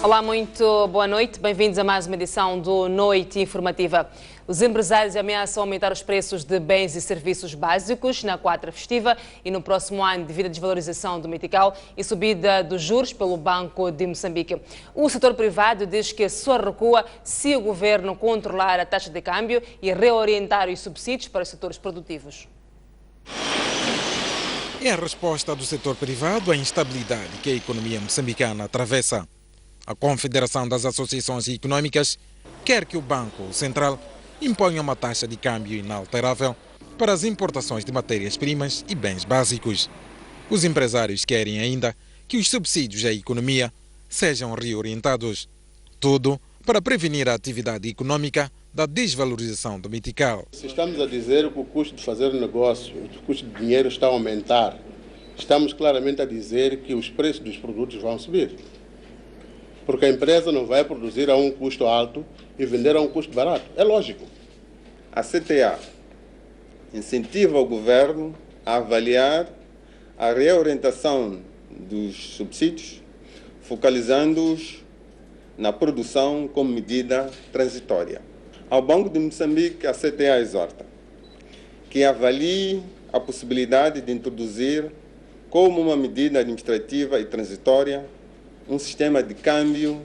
Olá, muito boa noite. Bem-vindos a mais uma edição do Noite Informativa. Os empresários ameaçam aumentar os preços de bens e serviços básicos na quadra festiva e no próximo ano devido à desvalorização do metical e subida dos juros pelo Banco de Moçambique. O setor privado diz que só recua se o governo controlar a taxa de câmbio e reorientar os subsídios para os setores produtivos. É a resposta do setor privado à instabilidade que a economia moçambicana atravessa. A Confederação das Associações Econômicas quer que o Banco Central imponha uma taxa de câmbio inalterável para as importações de matérias-primas e bens básicos. Os empresários querem ainda que os subsídios à economia sejam reorientados. Tudo para prevenir a atividade econômica da desvalorização do metical. Se estamos a dizer que o custo de fazer negócio, o custo de dinheiro está a aumentar, estamos claramente a dizer que os preços dos produtos vão subir. Porque a empresa não vai produzir a um custo alto e vender a um custo barato. É lógico. A CTA incentiva o governo a avaliar a reorientação dos subsídios, focalizando-os na produção como medida transitória. Ao Banco de Moçambique, a CTA exorta que avalie a possibilidade de introduzir, como uma medida administrativa e transitória, um sistema de câmbio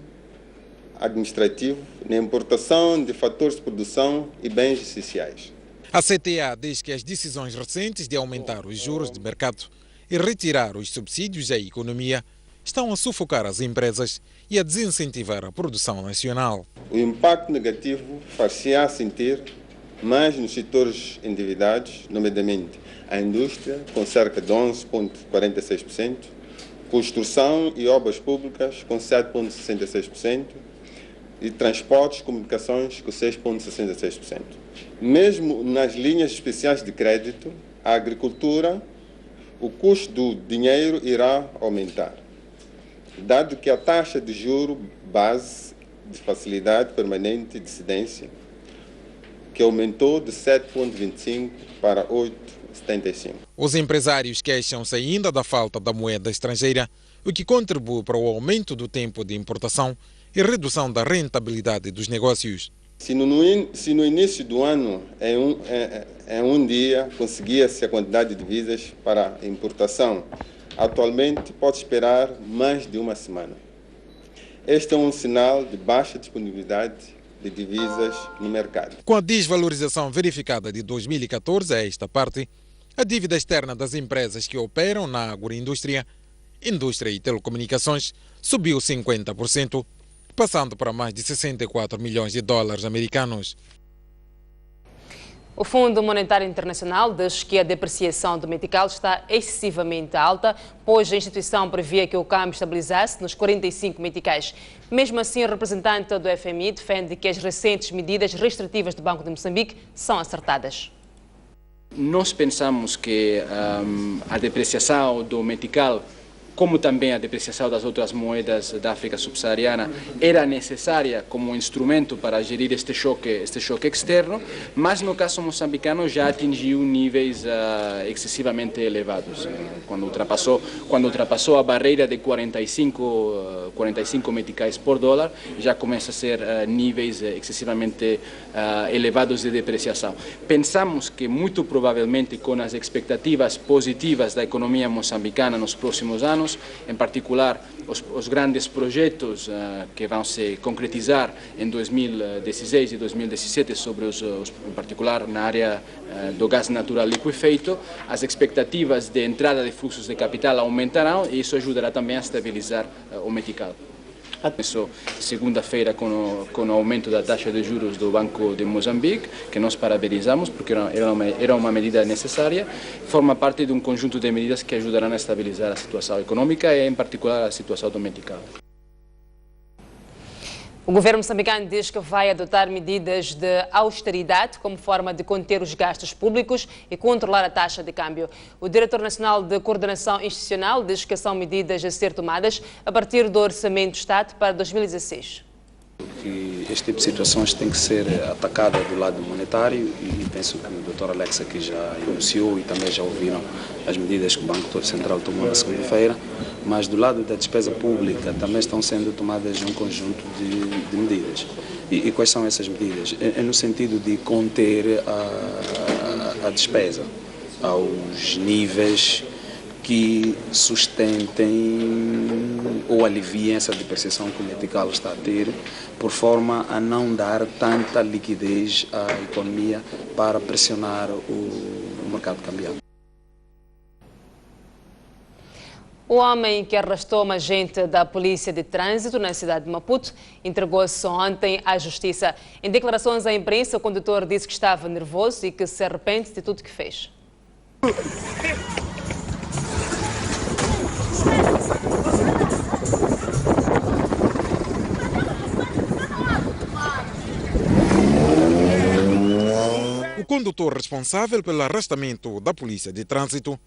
administrativo na importação de fatores de produção e bens essenciais. A CTA diz que as decisões recentes de aumentar os juros de mercado e retirar os subsídios à economia estão a sufocar as empresas e a desincentivar a produção nacional. O impacto negativo far-se-á sentir mais nos setores endividados, nomeadamente a indústria, com cerca de 11,46%, construção e obras públicas, com 7,66%, e transportes e comunicações, com 6,66%. Mesmo nas linhas especiais de crédito, a agricultura, o custo do dinheiro irá aumentar, dado que a taxa de juro base de facilidade permanente de cedência, que aumentou de 7,25 para 8,75. Os empresários queixam-se ainda da falta da moeda estrangeira, o que contribui para o aumento do tempo de importação e redução da rentabilidade dos negócios. Se no início do ano, em um dia, conseguia-se a quantidade de divisas para importação, atualmente pode esperar mais de uma semana. Este é um sinal de baixa disponibilidade de divisas no mercado. Com a desvalorização verificada de 2014 a esta parte, a dívida externa das empresas que operam na agroindústria, indústria e telecomunicações subiu 50%, passando para mais de 64 milhões de dólares americanos. O Fundo Monetário Internacional diz que a depreciação do metical está excessivamente alta, pois a instituição previa que o câmbio estabilizasse nos 45 meticais. Mesmo assim, o representante do FMI defende que as recentes medidas restritivas do Banco de Moçambique são acertadas. Nós pensamos que a depreciação do metical, como também a depreciação das outras moedas da África subsaariana, era necessária como instrumento para gerir este choque externo, mas no caso moçambicano já atingiu níveis excessivamente elevados. Quando ultrapassou a barreira de 45 meticais por dólar, já começa a ser níveis excessivamente elevados de depreciação. Pensamos que muito provavelmente com as expectativas positivas da economia moçambicana nos próximos anos, em particular os grandes projetos que vão se concretizar em 2016 e 2017, em particular na área do gás natural liquefeito, as expectativas de entrada de fluxos de capital aumentarão e isso ajudará também a estabilizar o metical. Começou segunda-feira com o aumento da taxa de juros do Banco de Moçambique, que nós parabenizamos porque era uma medida necessária, forma parte de um conjunto de medidas que ajudarão a estabilizar a situação econômica e, em particular, a situação do metical. O governo moçambicano diz que vai adotar medidas de austeridade como forma de conter os gastos públicos e controlar a taxa de câmbio. O diretor nacional de coordenação institucional diz que são medidas a ser tomadas a partir do Orçamento do Estado para 2016. que este tipo de situações tem que ser atacada do lado monetário e penso que o Dr. Alex aqui já enunciou e também já ouviram as medidas que o Banco Central tomou na segunda-feira, mas do lado da despesa pública também estão sendo tomadas um conjunto de medidas. E quais são essas medidas? É no sentido de conter a despesa aos níveis que sustentem ou aliviem essa depreciação que o metical está a ter, por forma a não dar tanta liquidez à economia para pressionar o mercado cambial. O homem que arrastou uma agente da Polícia de Trânsito na cidade de Maputo entregou-se ontem à Justiça. Em declarações à imprensa, o condutor disse que estava nervoso e que se arrepende de tudo que fez. O condutor responsável pelo arrastamento da Polícia de Trânsito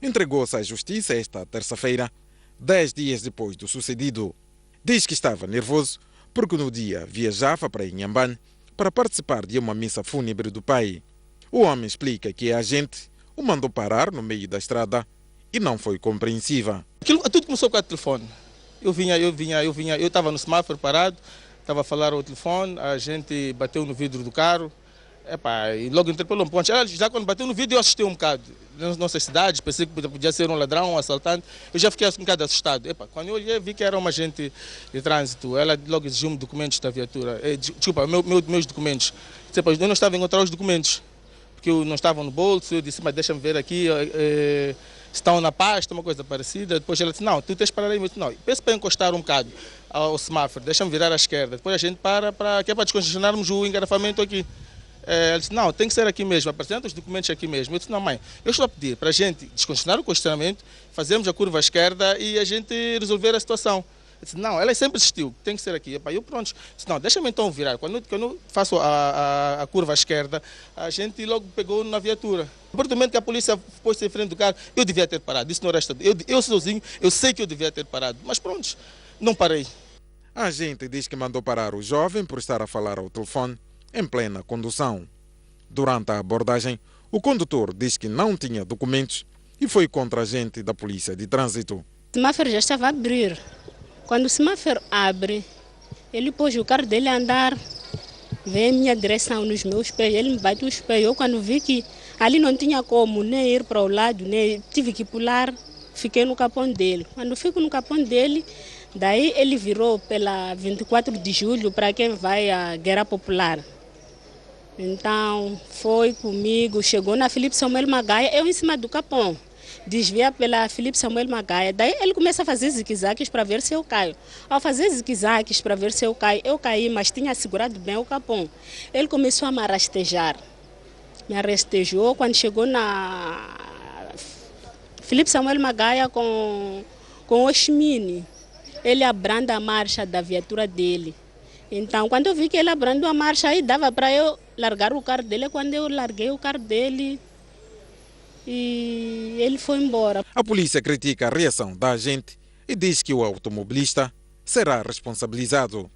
entregou-se à Justiça esta terça-feira, 10 dias depois do sucedido. Diz que estava nervoso porque no dia viajava para Inhambane para participar de uma missa fúnebre do pai. O homem explica que a agente o mandou parar no meio da estrada e não foi compreensiva. Tudo começou com o telefone. Eu estava no semáforo parado, estava a falar ao telefone, a gente bateu no vidro do carro. E logo interpelou-me. Já quando bateu no vidro eu assustei um bocado. Nas nossas cidades, pensei que podia ser um ladrão, um assaltante. Eu já fiquei um bocado assustado. Quando eu olhei, vi que era uma agente de trânsito. Ela logo exigiu-me documentos da viatura. Desculpa, meus documentos. Eu não estava a encontrar os documentos, porque não estavam no bolso. Eu disse, mas deixa-me ver aqui, estão na pasta, uma coisa parecida. Depois ela disse, não, tu tens que parar aí. Eu disse, não, penso para encostar um bocado ao semáforo, deixa-me virar à esquerda. Depois a gente que é para descongestionarmos o engarrafamento aqui. Ela disse, não, tem que ser aqui mesmo, apresenta os documentos aqui mesmo. Eu disse, não, mãe, eu estou a pedir para a gente descongestionar o congestionamento, fazermos a curva à esquerda e a gente resolver a situação. Eu disse, não, ela sempre insistiu, tem que ser aqui. Eu pronto, disse, não, deixa-me então virar. Quando eu faço a curva à esquerda, a gente logo pegou na viatura. A partir do momento que a polícia pôs-se em frente do carro, eu devia ter parado, isso não resta. Eu sozinho, eu sei que eu devia ter parado, mas pronto, não parei. A agente diz que mandou parar o jovem por estar a falar ao telefone em plena condução. Durante a abordagem, o condutor diz que não tinha documentos e foi contra a agente da Polícia de Trânsito. O semáforo já estava a abrir. Quando o semáforo abre, ele pôs o carro dele a andar, veio em minha direção nos meus pés, ele me bateu os pés. Eu quando vi que ali não tinha como nem ir para o lado, nem tive que pular, fiquei no capão dele. Quando fico no capão dele, daí ele virou pela 24 de julho para quem vai à Guerra Popular. Então, foi comigo, chegou na Filipe Samuel Magaia, eu em cima do capão, desvia pela Filipe Samuel Magaia. Daí ele começa a fazer zigue-zagues para ver se eu caio. Ao fazer zigue-zagues para ver se eu caí, mas tinha segurado bem o capão. Ele começou a me rastejar. Me rastejou quando chegou na Filipe Samuel Magaia com o Oxmini. Ele abranda a marcha da viatura dele. Então, quando eu vi que ele abrindo a marcha, aí dava para eu largar o carro dele. Quando eu larguei o carro dele, e ele foi embora. A polícia critica a reação da agente e diz que o automobilista será responsabilizado.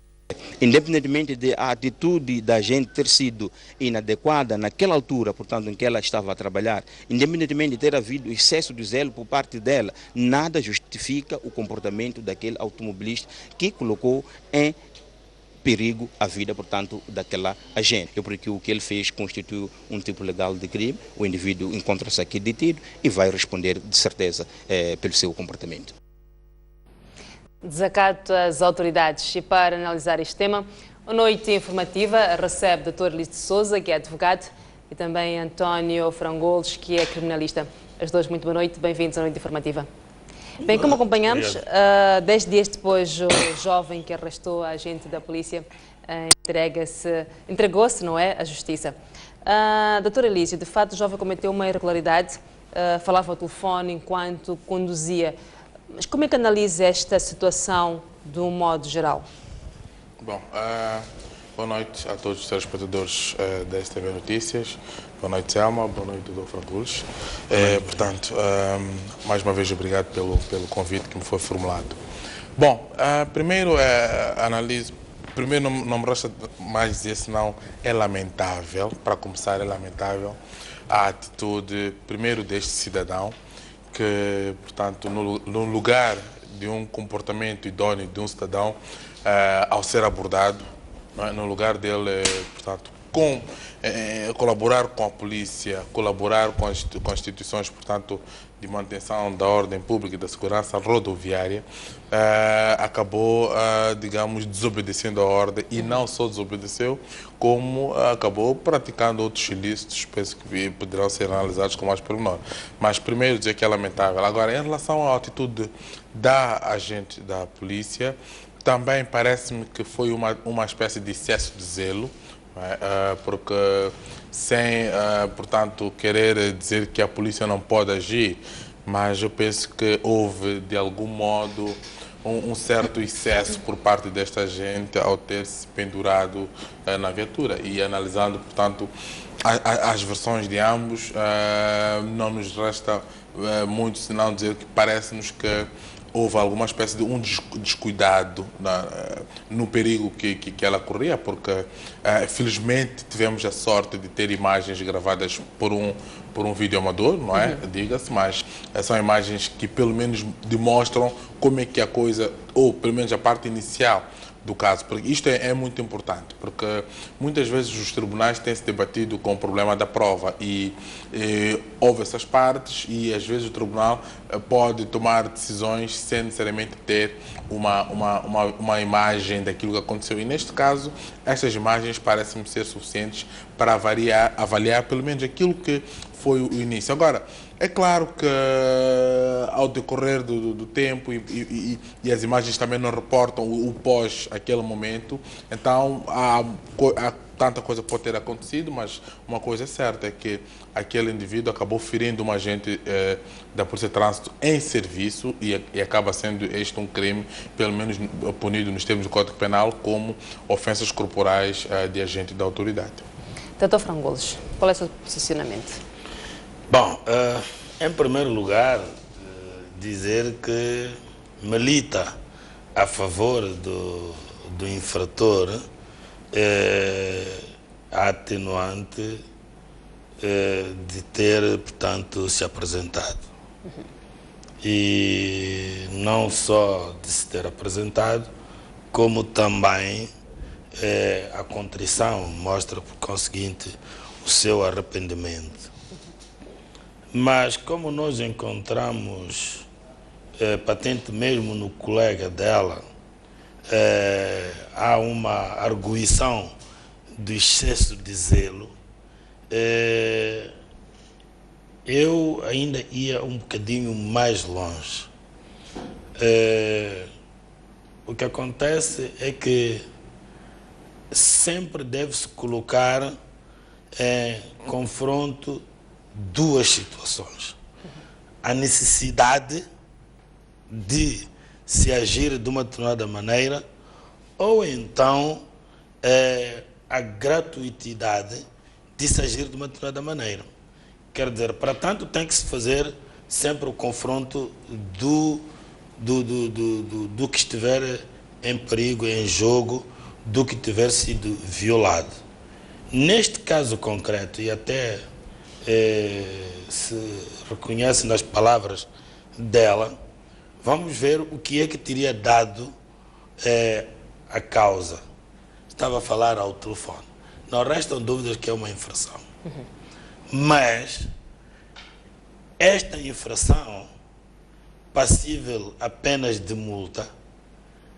Independentemente da atitude da gente ter sido inadequada naquela altura, portanto, em que ela estava a trabalhar, independentemente de ter havido excesso de zelo por parte dela, nada justifica o comportamento daquele automobilista que colocou em perigo a vida, portanto, daquela agente. Porque o que ele fez constitui um tipo legal de crime, o indivíduo encontra-se aqui detido e vai responder, de certeza, pelo seu comportamento. Desacato às autoridades. E para analisar este tema, a Noite Informativa recebe Dr. Elísio de Souza, que é advogado, e também António Frangolos, que é criminalista. As duas, muito boa noite, bem-vindos à Noite Informativa. Bem, como acompanhamos, 10 dias depois, o jovem que arrestou a agente da polícia entregou-se, não é, à justiça. Doutor Elísio, de fato o jovem cometeu uma irregularidade, falava ao telefone enquanto conduzia. Mas como é que analisa esta situação de um modo geral? Bom, boa noite a todos os telespectadores da STV Notícias. Boa noite, Selma. Boa noite, Dr. Frangolos. Portanto, mais uma vez, obrigado pelo convite que me foi formulado. Bom, primeiro primeiro, não me resta mais dizer, senão é lamentável, para começar, é lamentável a atitude, primeiro, deste cidadão, que, portanto, no lugar de um comportamento idôneo de um cidadão, ao ser abordado, não é? No lugar dele, portanto, colaborar com a polícia, colaborar com as instituições, portanto, de manutenção da ordem pública e da segurança rodoviária, acabou, digamos, desobedecendo a ordem, e não só desobedeceu, como acabou praticando outros ilícitos, penso que poderão ser analisados com mais pormenor. Mas primeiro dizer que é lamentável. Agora, em relação à atitude da agente da polícia, também parece-me que foi uma espécie de excesso de zelo, porque sem, portanto, querer dizer que a polícia não pode agir, mas eu penso que houve, de algum modo, um certo excesso por parte desta gente ao ter se pendurado na viatura. E analisando, portanto, as versões de ambos, não nos resta muito senão dizer que parece-nos que houve alguma espécie de um descuidado no perigo que ela corria, porque felizmente tivemos a sorte de ter imagens gravadas por um videoamador, não é? Diga-se, mas são imagens que pelo menos demonstram como é que a coisa, ou pelo menos a parte inicial do caso, porque isto é muito importante, porque muitas vezes os tribunais têm se debatido com o problema da prova e houve essas partes e às vezes o tribunal pode tomar decisões sem necessariamente ter uma imagem daquilo que aconteceu, e neste caso estas imagens parecem-me ser suficientes para avaliar pelo menos aquilo que foi o início. Agora, é claro que ao decorrer do tempo e as imagens também não reportam o pós aquele momento, então há tanta coisa pode ter acontecido, mas uma coisa é certa, é que aquele indivíduo acabou ferindo um agente da Polícia de Trânsito em serviço e acaba sendo este um crime, pelo menos punido nos termos do Código Penal, como ofensas corporais de agente da autoridade. Dr. Frangolos, qual é o seu posicionamento? Bom, em primeiro lugar, dizer que milita a favor do infrator a atenuante de ter, portanto, se apresentado. E não só de se ter apresentado, como também a contrição mostra, por conseguinte, o seu arrependimento. Mas como nós encontramos patente mesmo no colega dela, há uma arguição do excesso de zelo, eu ainda ia um bocadinho mais longe. O que acontece é que sempre deve-se colocar em confronto duas situações: a necessidade de se agir de uma determinada maneira, ou então a gratuitidade de se agir de uma determinada maneira. Quer dizer, para tanto tem que se fazer sempre o confronto do que estiver em perigo, em jogo, do que tiver sido violado. Neste caso concreto, e até se reconhece nas palavras dela, vamos ver o que é que teria dado a causa. Estava a falar ao telefone. Não restam dúvidas que é uma infração. Mas esta infração, passível apenas de multa,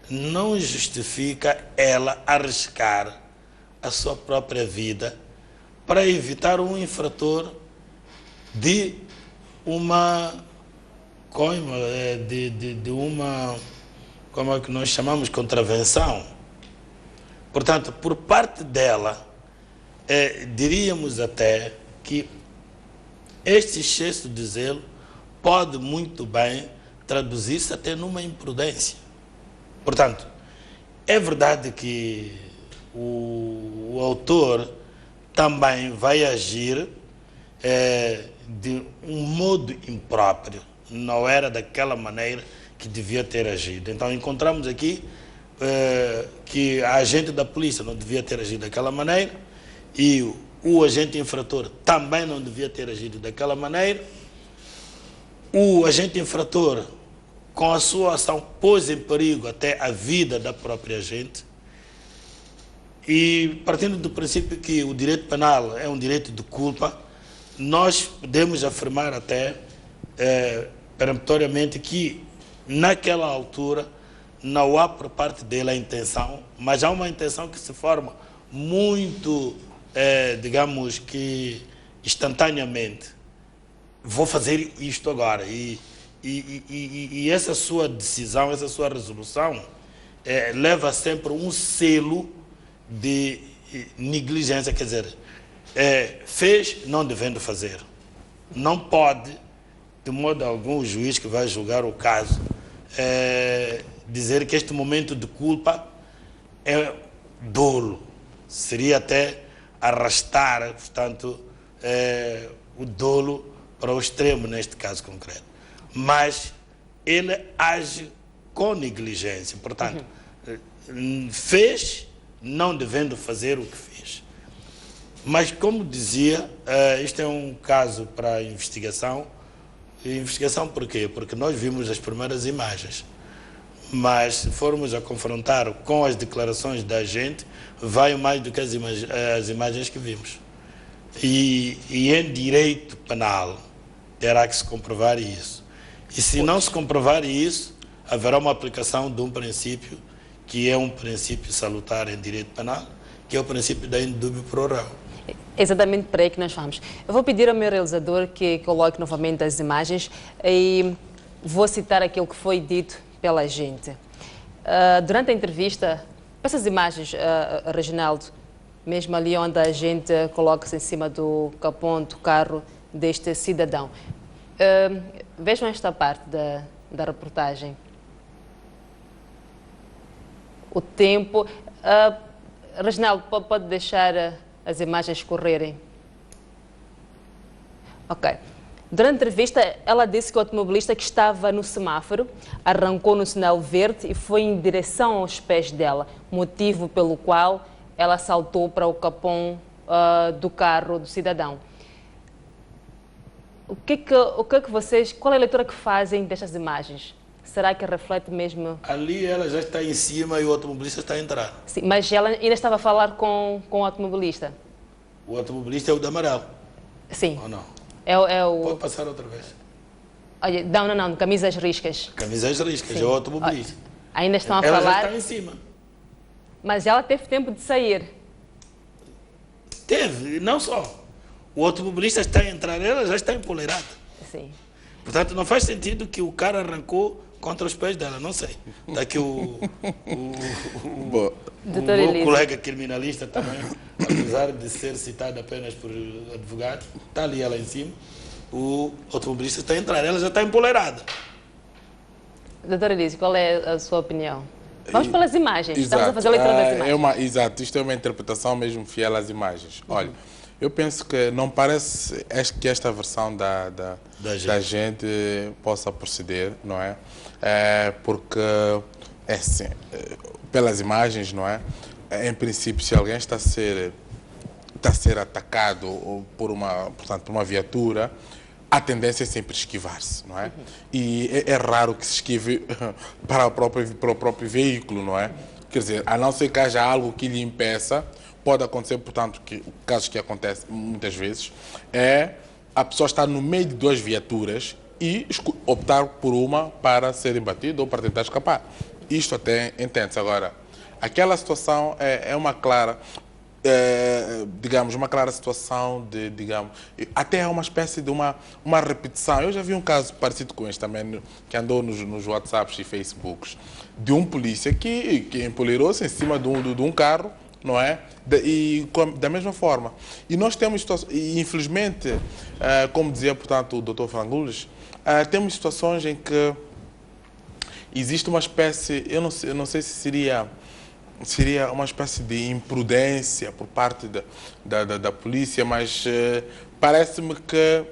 não justifica ela arriscar a sua própria vida para evitar um infrator de uma coima, de uma, como é que nós chamamos, contravenção. Portanto, por parte dela, diríamos até que este excesso de zelo pode muito bem traduzir-se até numa imprudência. Portanto, é verdade que o autor também vai agir de um modo impróprio, não era daquela maneira que devia ter agido. Então encontramos aqui que a agente da polícia não devia ter agido daquela maneira e o agente infrator também não devia ter agido daquela maneira. O agente infrator, com a sua ação, pôs em perigo até a vida da própria gente. E partindo do princípio que o direito penal é um direito de culpa, nós podemos afirmar até peremptoriamente que naquela altura não há por parte dele a intenção, mas há uma intenção que se forma muito, digamos que instantaneamente. Vou fazer isto agora. E essa sua decisão, essa sua resolução leva sempre um selo de negligência, quer dizer, fez não devendo fazer. Não pode, de modo algum, o juiz que vai julgar o caso dizer que este momento de culpa é dolo. Seria até arrastar, portanto, o dolo para o extremo neste caso concreto. Mas ele age com negligência, portanto, fez não devendo fazer o que fez. Mas, como dizia, isto é um caso para investigação. E investigação por quê? Porque nós vimos as primeiras imagens. Mas, se formos a confrontar com as declarações da gente, vai mais do que as imagens que vimos. E em direito penal, terá que se comprovar isso. E se não se comprovar isso, haverá uma aplicação de um princípio que é um princípio salutar em direito penal, que é o princípio da indúbio pro réu. Exatamente para aí que nós vamos. Eu vou pedir ao meu realizador que coloque novamente as imagens e vou citar aquilo que foi dito pela gente. Durante a entrevista, essas imagens, Reginaldo, mesmo ali onde a gente coloca-se em cima do capô do carro deste cidadão. Vejam esta parte da reportagem. O tempo. Reginaldo, pode deixar as imagens correrem? Ok. Durante a entrevista, ela disse que o automobilista que estava no semáforo arrancou no sinal verde e foi em direção aos pés dela, motivo pelo qual ela saltou para o capô do carro do cidadão. O que é que vocês, qual é a leitura que fazem destas imagens? Será que reflete mesmo? Ali ela já está em cima e o automobilista está a entrar. Sim, mas ela ainda estava a falar com o automobilista? O automobilista é o de amarelo? Sim. Ou não? É o... Pode passar outra vez. Olha, não, camisas riscas. Camisas riscas, Sim. É o automobilista. Ainda estão a ela falar... Ela já está em cima. Mas ela teve tempo de sair. Teve, não só. O automobilista está a entrar, ela já está empoleirada. Sim. Portanto, não faz sentido que o cara arrancou contra os pés dela, não sei. Daqui o meu colega criminalista também, apesar de ser citado apenas por advogado, está ali ela em cima, o automobilista está a entrar, ela já está empoleirada. Doutora Elise, qual é a sua opinião? Vamos pelas imagens, estamos a fazer a leitura das imagens. Exato, isto é uma interpretação mesmo fiel às imagens. Olha, eu penso que não parece que esta versão da gente possa proceder, não é? Porque, assim, pelas imagens, não é? Em princípio, se alguém está a ser atacado por uma viatura, a tendência é sempre esquivar-se, não é? E é raro que se esquive para o próprio veículo, não é? Quer dizer, a não ser que haja algo que lhe impeça, pode acontecer, portanto, que o caso que acontece muitas vezes é a pessoa estar no meio de duas viaturas e optar por uma para ser embatida ou para tentar escapar. Isto até entende-se. Agora, aquela situação é uma clara, uma clara situação de, até é uma espécie de uma repetição. Eu já vi um caso parecido com este também, que andou nos WhatsApps e Facebooks, de um polícia que empoleirou-se em cima de um carro, não é? Da mesma forma. E nós temos situações, e infelizmente, como dizia, portanto, o Dr. Frangules, temos situações em que existe uma espécie, eu não sei se seria uma espécie de imprudência por parte da polícia, mas parece-me que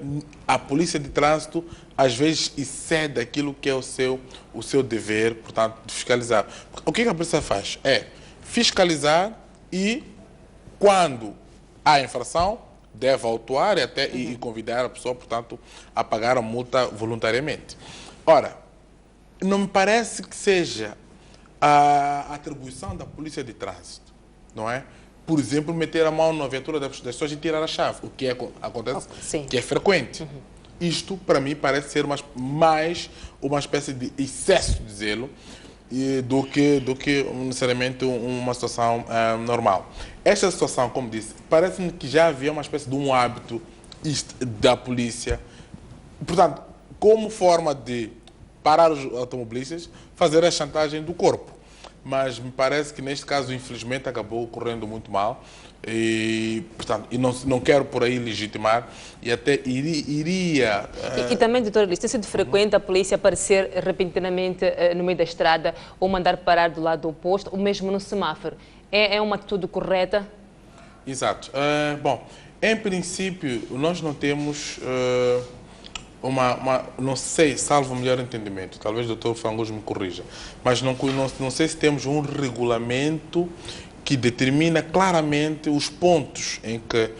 a polícia de trânsito às vezes excede aquilo que é o seu dever, portanto, de fiscalizar. O que a polícia faz? É fiscalizar e, quando há infração, deve autuar e convidar a pessoa, portanto, a pagar a multa voluntariamente. Ora, não me parece que seja a atribuição da polícia de trânsito, não é? Por exemplo, meter a mão na viatura das pessoas e tirar a chave, o que acontece, que é frequente. Isto, para mim, parece ser mais uma espécie de excesso de zelo do que necessariamente uma situação normal. Esta situação, como disse, parece-me que já havia uma espécie de um hábito da polícia, portanto, como forma de parar os automobilistas, fazer a chantagem do corpo. Mas me parece que neste caso, infelizmente, acabou correndo muito mal. E, portanto, não quero por aí legitimar e até iria... E também, doutor Elis, tem sido frequente a polícia aparecer repentinamente no meio da estrada ou mandar parar do lado oposto, ou mesmo no semáforo. É uma atitude correta? Exato. Bom, em princípio, nós não temos não sei, salvo o melhor entendimento, talvez o doutor Frangos me corrija, mas não sei se temos um regulamento que determina claramente os pontos em que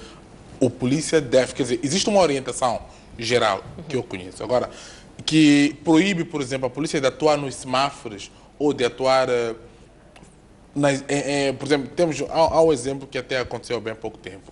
o polícia deve, quer dizer, existe uma orientação geral que eu conheço. Agora, que proíbe, por exemplo, a polícia de atuar nos semáforos ou de atuar, por exemplo, há um exemplo que até aconteceu há bem pouco tempo,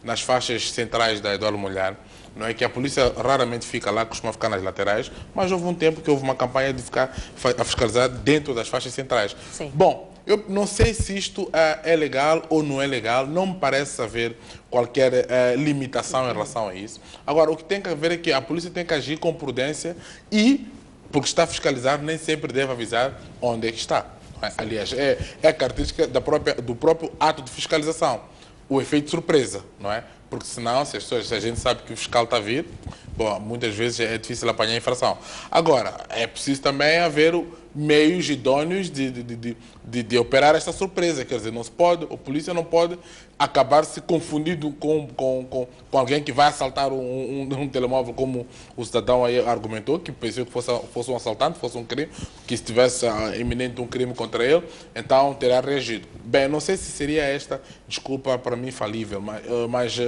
nas faixas centrais da Eduardo Mondlane, não é que a polícia raramente fica lá, costuma ficar nas laterais, mas houve um tempo que houve uma campanha de ficar a fiscalizar dentro das faixas centrais. Sim. Bom, eu não sei se isto é legal ou não é legal, não me parece haver qualquer limitação em relação a isso. Agora, o que tem que haver é que a polícia tem que agir com prudência e, porque está a fiscalizar, nem sempre deve avisar onde é que está. Aliás, é a característica do próprio ato de fiscalização, o efeito surpresa, não é? Porque senão, se a gente sabe que o fiscal está a vir, bom, muitas vezes é difícil apanhar a infração. Agora, é preciso também haver meios idôneos de operar esta surpresa. Quer dizer, a polícia não pode acabar se confundindo com alguém que vai assaltar um telemóvel, como o cidadão aí argumentou, que pensou que fosse um assaltante, fosse um crime, que se tivesse iminente um crime contra ele, então terá reagido. Bem, não sei se seria esta desculpa para mim falível, mas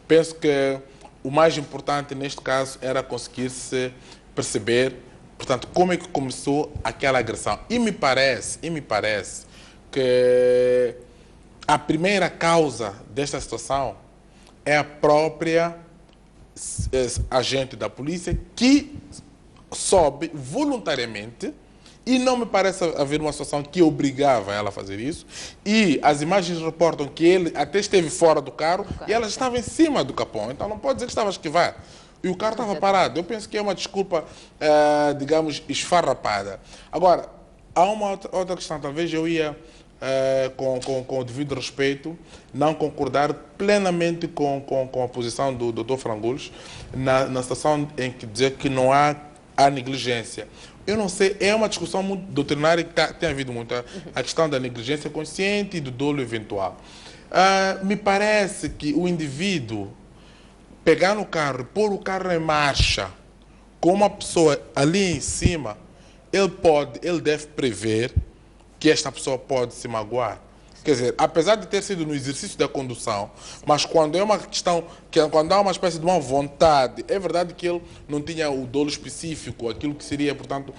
penso que o mais importante neste caso era conseguir-se perceber, portanto, como é que começou aquela agressão. E me parece que a primeira causa desta situação é a própria agente da polícia que sobe voluntariamente, e não me parece haver uma situação que obrigava ela a fazer isso, e as imagens reportam que ele até esteve fora do carro e ela estava em cima do capão, então não pode dizer que estava a esquivar. E o carro estava parado. Eu penso que é uma desculpa, digamos, esfarrapada. Agora, há uma outra questão. Talvez eu ia, com o devido respeito, não concordar plenamente com a posição do Dr. Frangos na situação em que dizer que não há negligência. Eu não sei, é uma discussão muito doutrinária que tem havido muito. A questão da negligência consciente e do dolo eventual. Me parece que o indivíduo pegar no carro, pôr o carro em marcha, com uma pessoa ali em cima, ele deve prever que esta pessoa pode se magoar. Quer dizer, apesar de ter sido no exercício da condução, mas quando é uma questão, quando há uma espécie de uma vontade, é verdade que ele não tinha o dolo específico, aquilo que seria, portanto,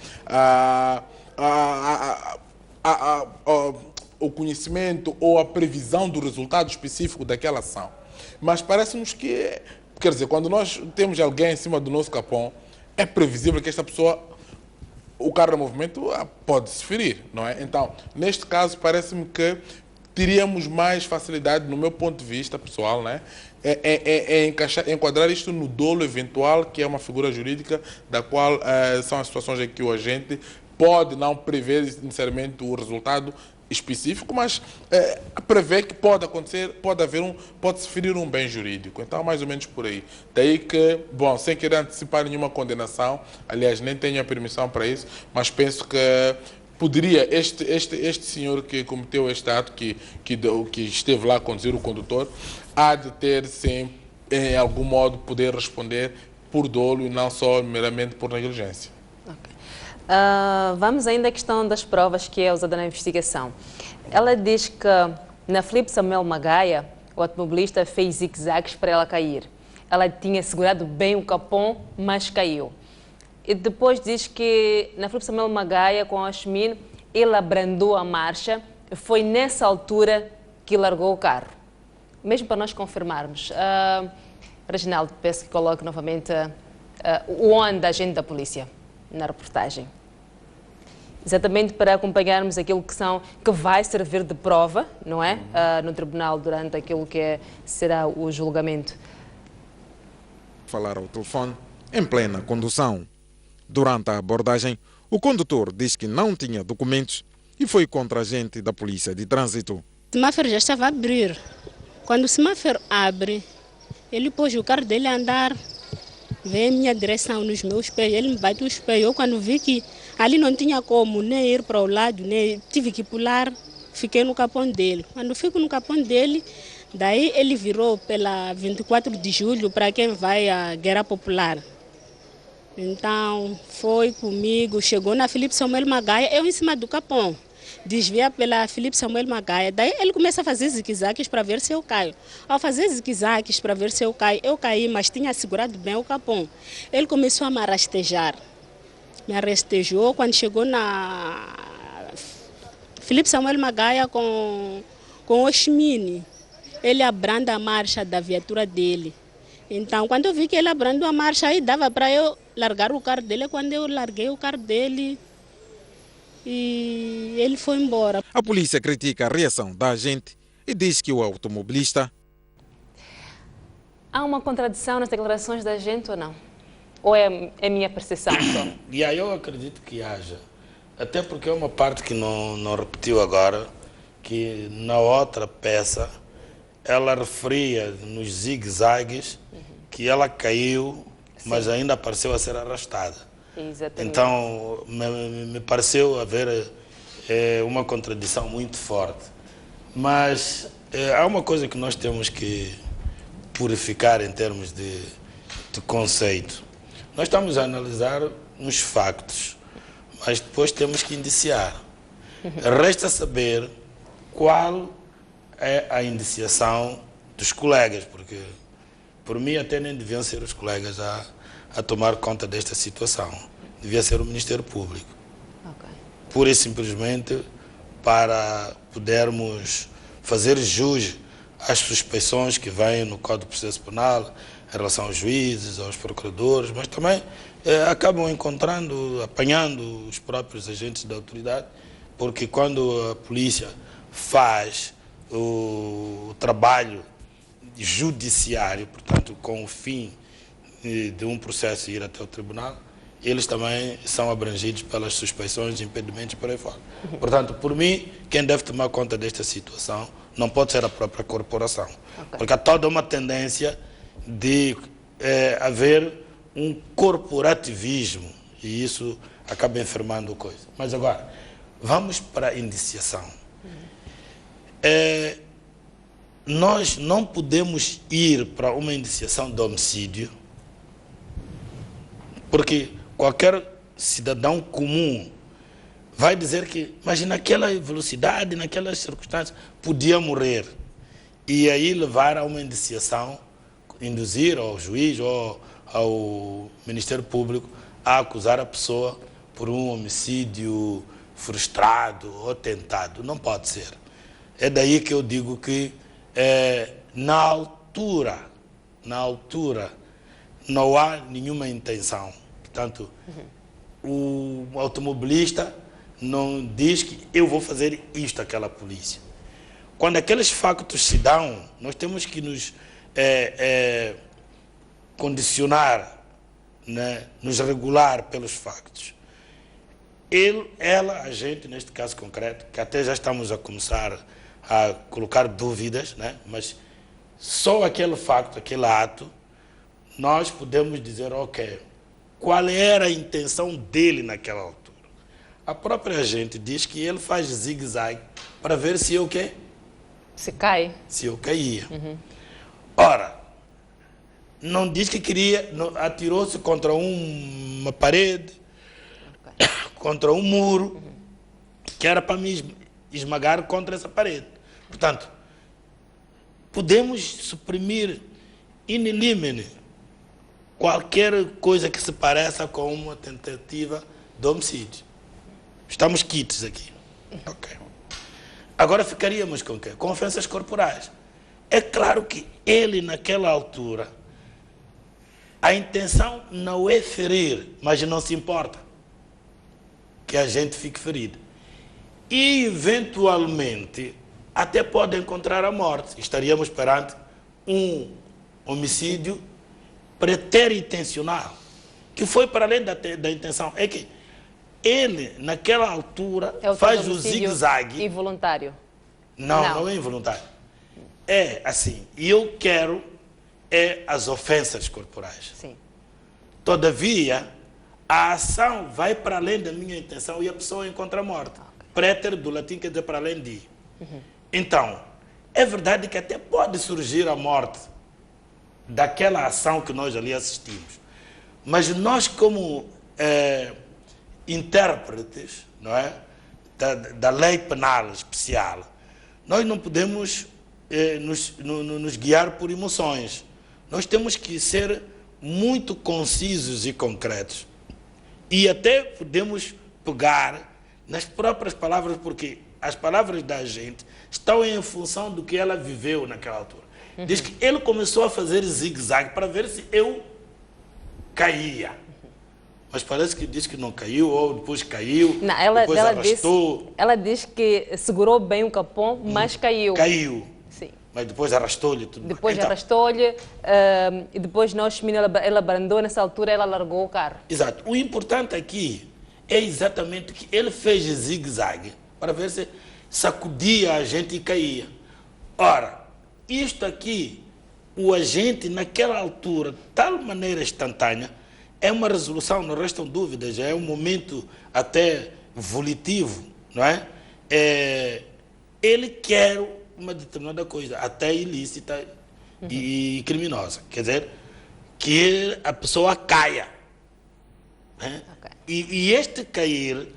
o conhecimento ou a previsão do resultado específico daquela ação. Mas parece-nos que, quer dizer, quando nós temos alguém em cima do nosso capão, é previsível que esta pessoa, o carro em movimento, pode se ferir, não é? Então, neste caso, parece-me que teríamos mais facilidade, no meu ponto de vista pessoal, né, enquadrar isto no dolo eventual, que é uma figura jurídica da qual são as situações em que o agente pode não prever necessariamente o resultado específico, mas prevê que pode acontecer, pode-se ferir um bem jurídico. Então, mais ou menos por aí. Daí que, bom, sem querer antecipar nenhuma condenação, aliás, nem tenho a permissão para isso, mas penso que poderia, este senhor que cometeu este ato, que esteve lá a conduzir o condutor, há de ter, sim, em algum modo, poder responder por dolo e não só meramente por negligência. Okay. Vamos ainda à questão das provas que é usada na investigação. Ela diz que na Filipe Samuel Magaia, o automobilista fez zigue-zagues para ela cair. Ela tinha segurado bem o capão, mas caiu. E depois diz que na Filipe Samuel Magaia, com a Yasmin, ele abrandou a marcha. Foi nessa altura que largou o carro. Mesmo para nós confirmarmos. Reginaldo, peço que coloque novamente o on da agente da polícia na reportagem. Exatamente para acompanharmos aquilo que vai servir de prova, não é? No tribunal durante aquilo que será o julgamento. Falar ao telefone em plena condução. Durante a abordagem, o condutor diz que não tinha documentos e foi contra a agente da polícia de trânsito. O semáforo já estava a abrir. Quando o semáforo abre, ele pôs o carro dele a andar, veio em minha direção nos meus pés, ele me bateu os pés. Eu quando vi que ali não tinha como nem ir para o lado, nem tive que pular, fiquei no capão dele. Quando fico no capão dele, daí ele virou pela 24 de julho para quem vai à Guerra Popular. Então foi comigo, chegou na Filipe Samuel Magaia, eu em cima do capão. Desvia pela Filipe Samuel Magaia, daí ele começa a fazer zigue-zagues para ver se eu caio. Ao fazer zigue-zagues para ver se eu caí, mas tinha segurado bem o capão. Ele começou a me rastejar. Me arrastejou quando chegou na Filipe Samuel Magaia com o Yasmin. Ele abranda a marcha da viatura dele. Então, quando eu vi que ele abrandou a marcha, aí dava para eu largar o carro dele. Quando eu larguei o carro dele, e ele foi embora. A polícia critica a reação da agente e diz que o automobilista... Há uma contradição nas declarações da agente ou não? Ou é minha percepção só? E aí eu acredito que haja. Até porque é uma parte que não repetiu agora, que na outra peça ela referia nos zigue-zagues que ela caiu, mas ainda pareceu a ser arrastada. Exatamente. Então, me pareceu haver uma contradição muito forte. Mas há uma coisa que nós temos que purificar em termos de conceito. Nós estamos a analisar uns factos, mas depois temos que indiciar. Resta saber qual é a indiciação dos colegas, porque, por mim, até nem deviam ser os colegas a tomar conta desta situação. Devia ser o Ministério Público. Okay. Pura e simplesmente para podermos fazer jus às suspeições que vêm no Código de Processo Penal em relação aos juízes, aos procuradores, mas também acabam apanhando os próprios agentes da autoridade, porque quando a polícia faz o trabalho judiciário, portanto, com o fim de um processo ir até o tribunal, eles também são abrangidos pelas suspeições de impedimentos por aí fora. Portanto, por mim, quem deve tomar conta desta situação não pode ser a própria corporação. Okay. Porque há toda uma tendência de haver um corporativismo e isso acaba enfermando a coisa. Mas agora, vamos para a indiciação. Nós não podemos ir para uma indiciação de homicídio porque qualquer cidadão comum vai dizer que, mas naquela velocidade, naquelas circunstâncias, podia morrer. E aí levar a uma indiciação, induzir ao juiz ou ao Ministério Público a acusar a pessoa por um homicídio frustrado ou tentado. Não pode ser. É daí que eu digo que, na altura, não há nenhuma intenção. Portanto, o automobilista não diz que eu vou fazer isto àquela polícia. Quando aqueles factos se dão, nós temos que nos condicionar, né, nos regular pelos factos. Ela, a gente, neste caso concreto, que até já estamos a começar a colocar dúvidas, né, mas só aquele facto, aquele ato, nós podemos dizer, ok, qual era a intenção dele naquela altura. A própria gente diz que ele faz zigue-zague para ver se eu quê? Se cai. Se eu caía. Ora, não diz que queria, atirou-se contra uma parede, contra um muro, que era para me esmagar contra essa parede. Portanto, podemos suprimir in limine qualquer coisa que se pareça com uma tentativa de homicídio. Estamos quites aqui. Ok. Agora ficaríamos com o quê? Com ofensas corporais. É claro que ele, naquela altura, a intenção não é ferir, mas não se importa que a gente fique ferido. E, eventualmente, até pode encontrar a morte. Estaríamos perante um homicídio preterintencional, que foi para além da intenção. É que ele, naquela altura, faz o zigue-zague. Involuntário? Não é involuntário. É assim, e eu quero as ofensas corporais. Sim. Todavia, a ação vai para além da minha intenção e a pessoa encontra a morte. Préter, do latim, quer dizer para além de. Então, é verdade que até pode surgir a morte daquela ação que nós ali assistimos. Mas nós, como intérpretes, não é, da lei penal especial, nós não podemos nos guiar por emoções. Nós temos que ser muito concisos e concretos. E até podemos pegar nas próprias palavras, porque as palavras da gente estão em função do que ela viveu naquela altura. Diz que ele começou a fazer zigue-zague para ver se eu caía. Mas parece que diz que não caiu, ou depois caiu, não, depois arrastou. Ela diz que segurou bem o capão, mas caiu. Caiu. Sim. Mas depois arrastou-lhe tudo. Depois então, arrastou-lhe e depois ela abrandou, nessa altura ela largou o carro. Exato. O importante aqui é exatamente que ele fez zigue-zague para ver se sacudia a gente e caía. Ora, isto aqui, o agente naquela altura, de tal maneira instantânea, é uma resolução, não restam dúvidas, é um momento até volitivo, não é? Ele quer uma determinada coisa, até ilícita e criminosa. Quer dizer, que a pessoa caia. Né? Okay. E este cair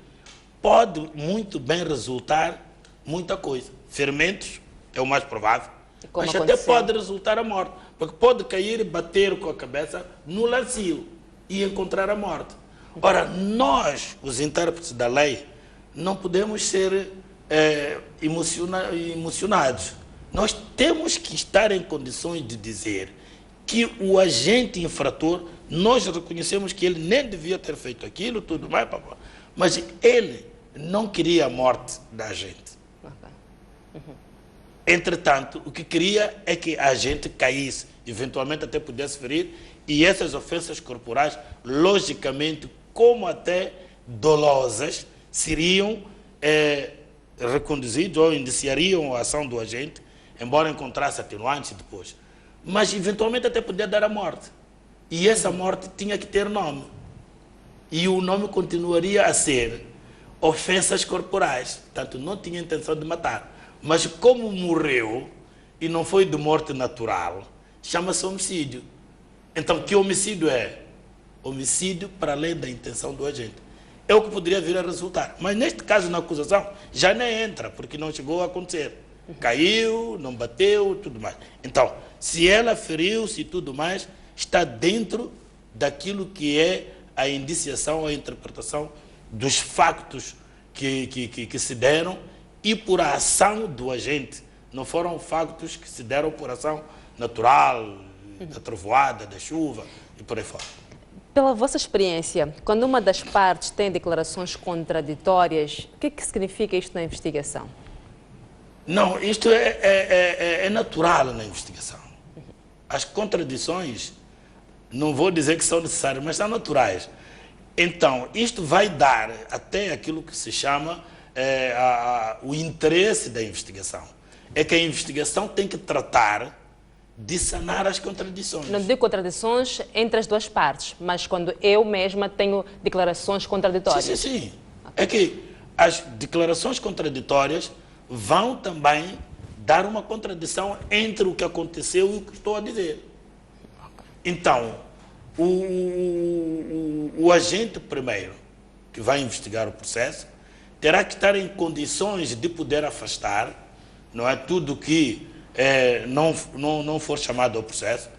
pode muito bem resultar muita coisa. Ferimentos é o mais provável, mas até pode resultar a morte, porque pode cair e bater com a cabeça no lacio e encontrar a morte. Ora, nós, os intérpretes da lei, não podemos ser emocionados. Nós temos que estar em condições de dizer que o agente infrator, nós reconhecemos que ele nem devia ter feito aquilo, tudo mais, mas ele não queria a morte da gente. Entretanto, o que queria é que a gente caísse, eventualmente até pudesse ferir, e essas ofensas corporais, logicamente, como até dolosas, seriam reconduzidas ou indiciariam a ação do agente, embora encontrasse atenuantes depois. Mas, eventualmente, até podia dar a morte. E essa morte tinha que ter nome. E o nome continuaria a ser ofensas corporais. Portanto, não tinha intenção de matar. Mas como morreu, e não foi de morte natural, chama-se homicídio. Então, que homicídio é? Homicídio para além da intenção do agente. É o que poderia vir a resultar. Mas, neste caso, na acusação, já nem entra, porque não chegou a acontecer. Caiu, não bateu, tudo mais. Então, se ela feriu-se e tudo mais, está dentro daquilo que é a indiciação, a interpretação dos factos que se deram e por a ação do agente. Não foram factos que se deram por ação natural, da trovoada, da chuva e por aí fora. Pela vossa experiência, quando uma das partes tem declarações contraditórias, o que significa isto na investigação? Não, isto é natural na investigação. As contradições, não vou dizer que são necessárias, mas são naturais. Então, isto vai dar até aquilo que se chama o interesse da investigação. É que a investigação tem que tratar de sanar as contradições. Não digo contradições entre as duas partes, mas quando eu mesma tenho declarações contraditórias. Sim, sim, sim. Okay. É que as declarações contraditórias vão também dar uma contradição entre o que aconteceu e o que estou a dizer. Okay. Então, o agente primeiro, que vai investigar o processo, terá que estar em condições de poder afastar, não é, tudo que não for chamado ao processo,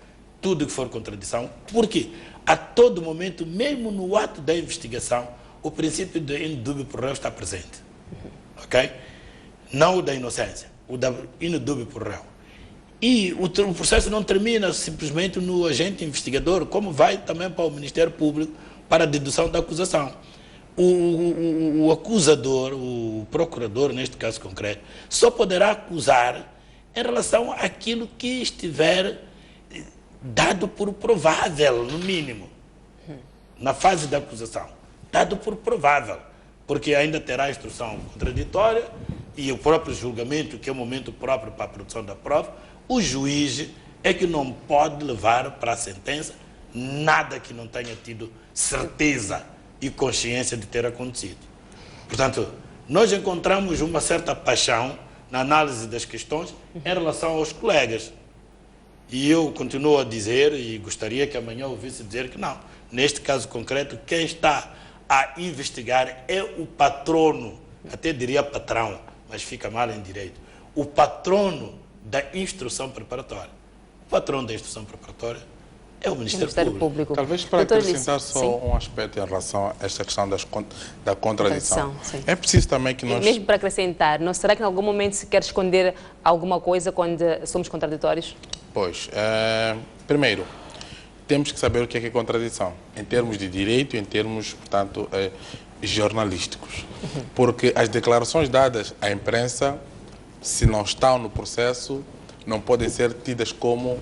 tudo que for contradição, porque a todo momento, mesmo no ato da investigação, o princípio de indúbio pro réu está presente, ok? Não o da inocência, o da indúbio pro réu. E o processo não termina simplesmente no agente investigador, como vai também para o Ministério Público para a dedução da acusação. O acusador, o procurador, neste caso concreto, só poderá acusar em relação àquilo que estiver dado por provável, no mínimo, na fase da acusação. Dado por provável, porque ainda terá instrução contraditória e o próprio julgamento, que é o momento próprio para a produção da prova, o juiz é que não pode levar para a sentença nada que não tenha tido certeza e consciência de ter acontecido. Portanto, nós encontramos uma certa paixão na análise das questões em relação aos colegas. E eu continuo a dizer, e gostaria que amanhã ouvisse dizer que não. Neste caso concreto, quem está a investigar é o patrono, até diria patrão, mas fica mal em direito, o patrono da instrução preparatória. O patrono da instrução preparatória é o Ministério Público. Talvez para acrescentar só um aspecto em relação a esta questão da contradição. É preciso também que nós... Mesmo para acrescentar, não será que em algum momento se quer esconder alguma coisa quando somos contraditórios? Pois, primeiro, temos que saber o que é contradição, em termos de direito, em termos, portanto, jornalísticos. Porque as declarações dadas à imprensa, se não estão no processo, não podem ser tidas como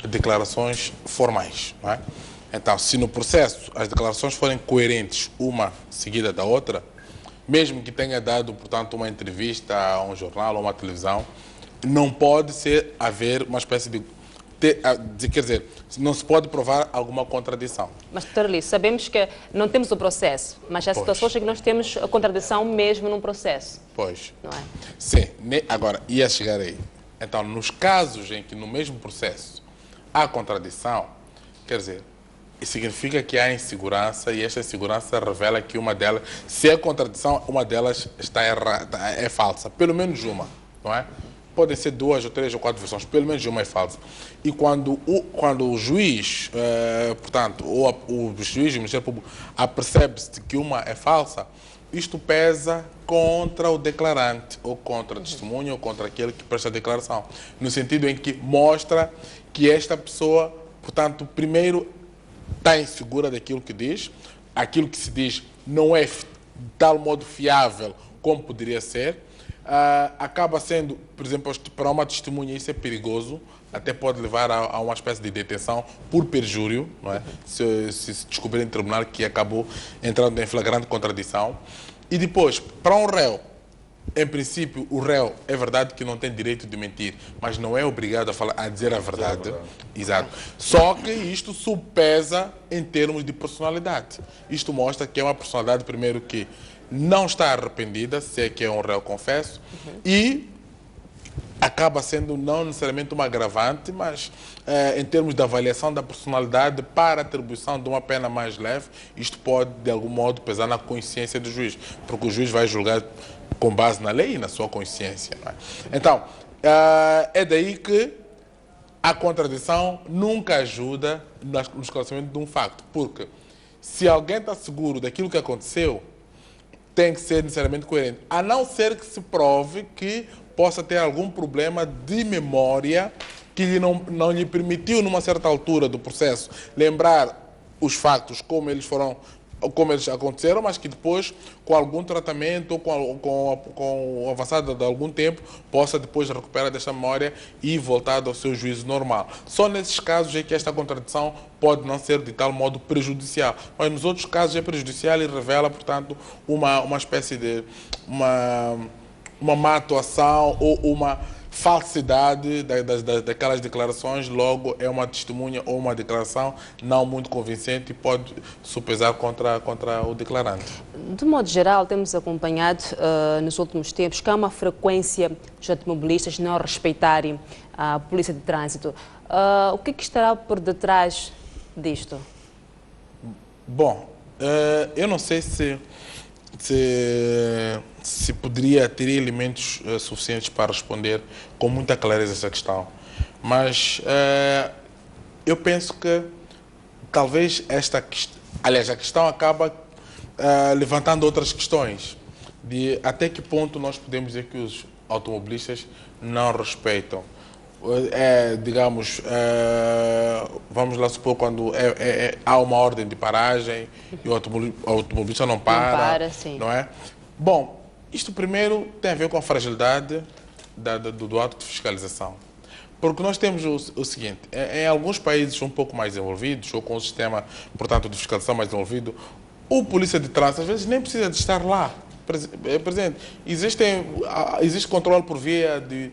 declarações formais, não é? Então, se no processo as declarações forem coerentes, uma seguida da outra, mesmo que tenha dado, portanto, uma entrevista a um jornal ou uma televisão, não pode haver uma espécie de quer dizer, não se pode provar alguma contradição. Mas, doutor Alice, sabemos que não temos o processo, mas há situações em que nós temos a contradição mesmo num processo. Pois. Não é? Sim, agora, ia chegar aí. Então, nos casos em que no mesmo processo há contradição, quer dizer, isso significa que há insegurança e esta insegurança revela que uma delas, se é contradição, uma delas está errada, é falsa, pelo menos uma, não é? Podem ser 2 ou 3 ou 4 versões, pelo menos uma é falsa. E quando o juiz, portanto, ou o juiz do Ministério Público apercebe-se de que uma é falsa, isto pesa contra o declarante, ou contra a testemunha, ou contra aquele que presta a declaração. No sentido em que mostra que esta pessoa, portanto, primeiro está insegura daquilo que diz, aquilo que se diz não é de tal modo fiável como poderia ser, acaba sendo, por exemplo, para uma testemunha isso é perigoso, até pode levar a uma espécie de detenção por perjúrio, não é? Se descobrir em tribunal que acabou entrando em flagrante contradição. E depois, para um réu, em princípio, o réu é verdade que não tem direito de mentir, mas não é obrigado a dizer a verdade. Exato. Só que isto supesa em termos de personalidade. Isto mostra que é uma personalidade, primeiro, que não está arrependida, se é que é um réu confesso, e acaba sendo não necessariamente uma agravante, mas em termos de avaliação da personalidade para a atribuição de uma pena mais leve, isto pode, de algum modo, pesar na consciência do juiz, porque o juiz vai julgar com base na lei e na sua consciência. Não é? Então, é daí que a contradição nunca ajuda no esclarecimento de um facto, porque se alguém está seguro daquilo que aconteceu, tem que ser necessariamente coerente, a não ser que se prove que possa ter algum problema de memória que não lhe permitiu, numa certa altura do processo, lembrar os fatos como eles aconteceram, mas que depois, com algum tratamento ou com o avançado de algum tempo, possa depois recuperar desta memória e voltar ao seu juízo normal. Só nesses casos é que esta contradição pode não ser de tal modo prejudicial, mas nos outros casos é prejudicial e revela, portanto, uma espécie de uma má atuação ou uma falsidade daquelas declarações, logo é uma testemunha ou uma declaração não muito convincente e pode supesar contra o declarante. De modo geral, temos acompanhado nos últimos tempos que há uma frequência dos automobilistas não respeitarem a polícia de trânsito. O que estará por detrás disto? Bom, eu não sei se teria elementos suficientes para responder com muita clareza essa questão. Mas eu penso que talvez a questão acaba levantando outras questões, de até que ponto nós podemos dizer que os automobilistas não respeitam. Digamos, vamos lá supor, quando há uma ordem de paragem e o automobilista não para, não é? Bom, isto primeiro tem a ver com a fragilidade do ato de fiscalização. Porque nós temos o seguinte, em alguns países um pouco mais desenvolvidos, ou com um sistema, portanto, de fiscalização mais desenvolvido, o polícia de trânsito às vezes nem precisa de estar lá presente. Existe controle por via de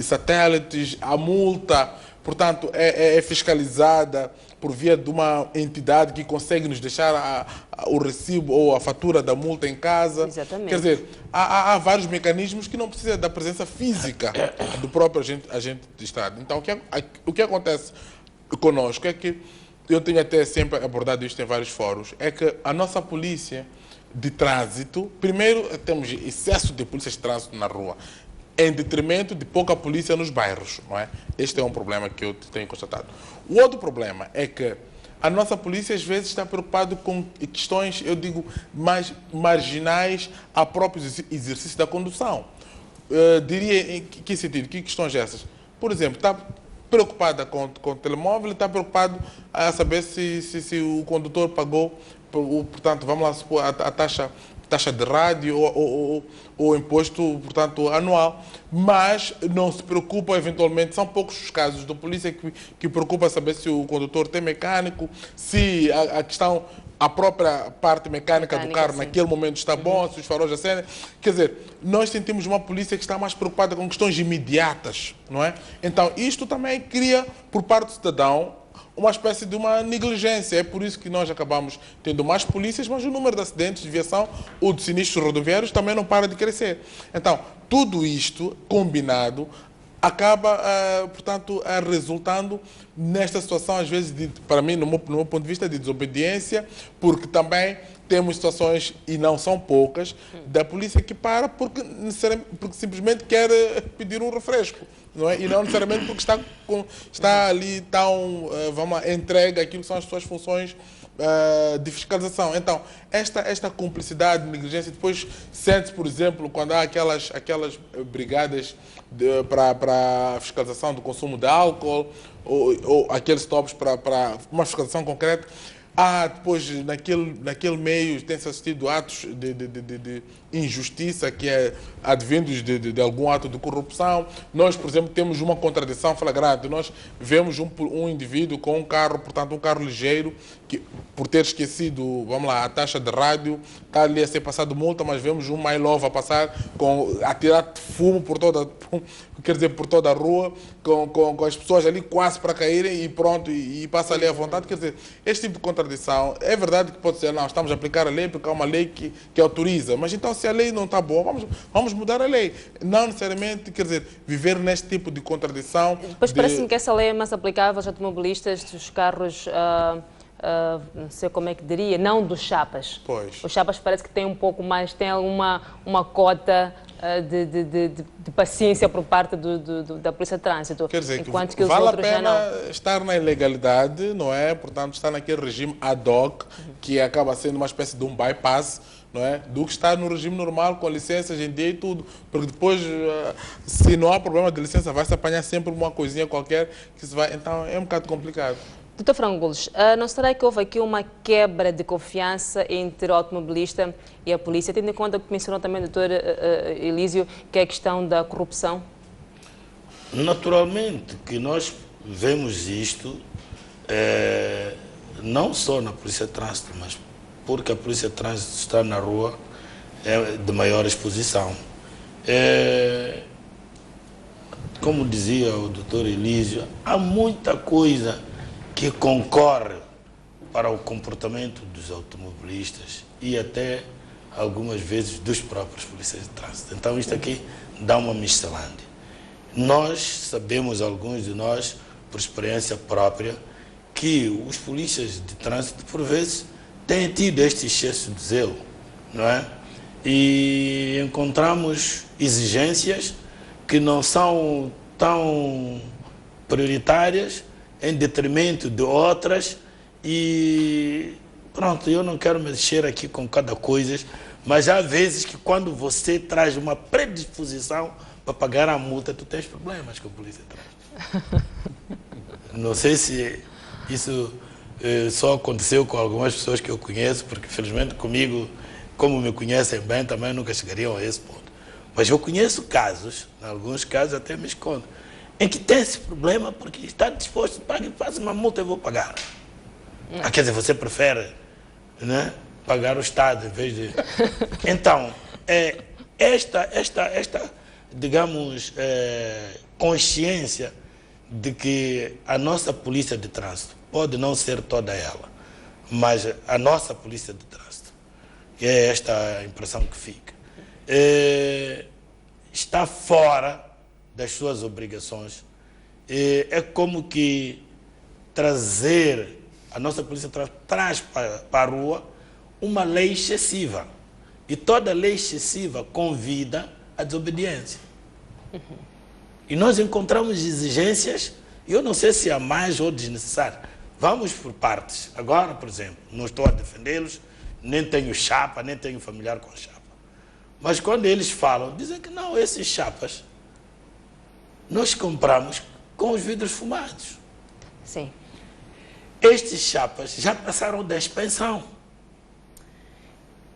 satélites, a multa, portanto, é fiscalizada por via de uma entidade que consegue nos deixar o recibo ou a fatura da multa em casa. Exatamente. Quer dizer, há vários mecanismos que não precisam da presença física do próprio agente de Estado. Então, o que acontece conosco é que, eu tenho até sempre abordado isto em vários fóruns, é que a nossa polícia de trânsito, primeiro temos excesso de polícias de trânsito na rua, em detrimento de pouca polícia nos bairros, não é? Este é um problema que eu tenho constatado. O outro problema é que a nossa polícia às vezes está preocupada com questões, eu digo, mais marginais a próprio exercício da condução. Diria em que sentido? Que questões essas? Por exemplo, está preocupada com o telemóvel, está preocupado a saber se o condutor pagou, portanto, vamos lá supor, a taxa de rádio ou imposto, portanto, anual, mas não se preocupa, eventualmente, são poucos os casos da polícia que preocupa saber se o condutor tem mecânico, se a própria parte mecânica do carro naquele momento está bom, se os faróis acendem. Quer dizer, nós sentimos uma polícia que está mais preocupada com questões imediatas, não é? Então, isto também cria, por parte do cidadão, uma espécie de uma negligência. É por isso que nós acabamos tendo mais polícias, mas o número de acidentes de viação ou de sinistros rodoviários também não para de crescer. Então, tudo isto combinado acaba, portanto, resultando nesta situação, às vezes, para mim, no meu ponto de vista, de desobediência, porque também temos situações, e não são poucas, da polícia que para porque simplesmente quer pedir um refresco, não é? E não necessariamente porque está ali tão, vamos lá, entregue àquilo que são as suas funções de fiscalização. Então, esta cumplicidade, negligência, depois sente-se, por exemplo, quando há aquelas brigadas para a fiscalização do consumo de álcool, ou aqueles tops para uma fiscalização concreta. Depois, naquele meio, tem-se assistido atos de injustiça que é advindos de algum ato de corrupção. Nós, por exemplo, temos uma contradição flagrante. Nós vemos um indivíduo com um carro, portanto, um carro ligeiro, que, por ter esquecido, vamos lá, a taxa de rádio, está ali a ser passado multa, mas vemos um mais-love a passar, a tirar fumo por toda a rua, com as pessoas ali quase para caírem e pronto, e passa ali à vontade. Quer dizer, este tipo de contradição, é verdade que pode ser, não, estamos a aplicar a lei porque há uma lei que autoriza, mas então se a lei não está boa, vamos mudar a lei. Não necessariamente, quer dizer, viver neste tipo de contradição. Pois parece-me que essa lei é mais aplicável aos automobilistas dos carros, não sei como é que diria, não dos chapas. Pois. Os chapas parece que têm um pouco mais, tem uma cota de paciência por parte da Polícia de Trânsito. Quer dizer, enquanto que os vale a outros pena já não. estar na ilegalidade, não é? Portanto, estar naquele regime ad hoc, que acaba sendo uma espécie de um bypass, não é? Do que estar no regime normal, com licenças em dia e tudo. Porque depois, se não há problema de licença, vai se apanhar sempre uma coisinha qualquer que se vai. Então, é um bocado complicado. Dr. Frangolos, não será que houve aqui uma quebra de confiança entre o automobilista e a polícia, tendo em conta o que mencionou também o Dr. Elísio, que é a questão da corrupção? Naturalmente que nós vemos isto, não só na Polícia de Trânsito, mas porque a Polícia de Trânsito está na rua de maior exposição. Como dizia o Dr. Elísio, há muita coisa que concorre para o comportamento dos automobilistas e até algumas vezes dos próprios policiais de trânsito. Então isto aqui dá uma miscelânea. Nós sabemos, alguns de nós, por experiência própria, que os polícias de trânsito, por vezes, têm tido este excesso de zelo, não é? E encontramos exigências que não são tão prioritárias em detrimento de outras e pronto, eu não quero mexer aqui com cada coisa, mas há vezes que quando você traz uma predisposição para pagar a multa, tu tens problemas com a polícia de trânsito. Não sei se isso só aconteceu com algumas pessoas que eu conheço, porque felizmente comigo, como me conhecem bem, também nunca chegariam a esse ponto. Mas eu conheço casos, em alguns casos até me escondo, em que tem esse problema porque está disposto, paga, faz uma multa, eu vou pagar. Quer dizer, você prefere, né, pagar o Estado em vez de... Então, esta digamos, consciência de que a nossa polícia de trânsito pode não ser toda ela, mas a nossa polícia de trânsito, que é esta a impressão que fica, está fora das suas obrigações. É como que trazer, a nossa polícia traz para a rua uma lei excessiva. E toda lei excessiva convida à desobediência. E nós encontramos exigências, eu não sei se há mais ou desnecessárias. Vamos por partes. Agora, por exemplo, não estou a defendê-los, nem tenho chapa, nem tenho familiar com chapa. Mas quando eles falam, dizem que não, esses chapas nós compramos com os vidros fumados. Sim. Estes chapas já passaram da expensão.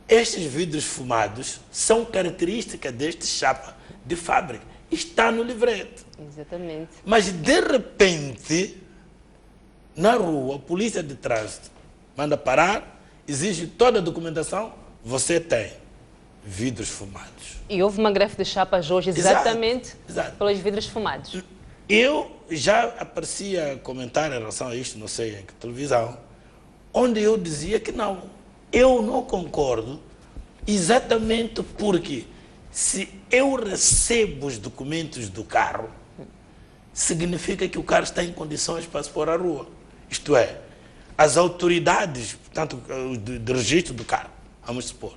Estes vidros fumados são características deste chapa de fábrica. Está no livreto. Exatamente. Mas, de repente, na rua, a polícia de trânsito manda parar, exige toda a documentação, você tem vidros fumados. E houve uma greve de chapas hoje exatamente pelos vidros fumados. Eu já aparecia comentar em relação a isto, não sei em que televisão, onde eu dizia que não, eu não concordo, exatamente porque se eu recebo os documentos do carro, significa que o carro está em condições para se pôr à rua. Isto é, as autoridades, portanto, de registro do carro, vamos supor,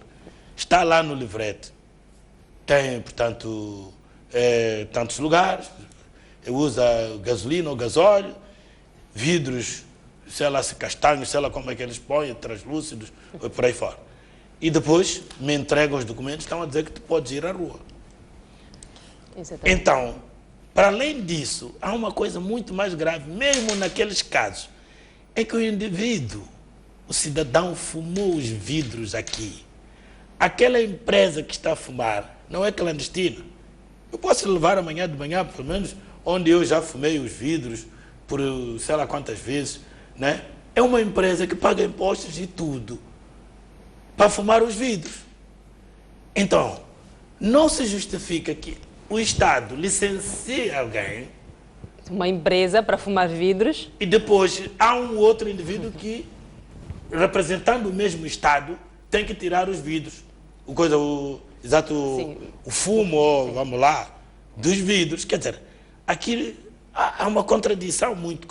está lá no livreto, tem, portanto, tantos lugares, usa gasolina ou gasóleo, vidros, sei lá se castanhos, sei lá como é que eles põem, translúcidos, por aí fora. E depois me entregam os documentos, estão a dizer que tu podes ir à rua. Exatamente. Então, para além disso, há uma coisa muito mais grave, mesmo naqueles casos em que o indivíduo, o cidadão fumou os vidros aqui. Aquela empresa que está a fumar não é clandestina. Eu posso levar amanhã de manhã, pelo menos, onde eu já fumei os vidros por sei lá quantas vezes, né? É uma empresa que paga impostos e tudo para fumar os vidros. Então, não se justifica que o Estado licencie alguém, uma empresa para fumar vidros, e depois há um outro indivíduo que, representando o mesmo Estado, tem que tirar os vidros. O fumo, vamos lá, dos vidros. Quer dizer, aqui há uma contradição muito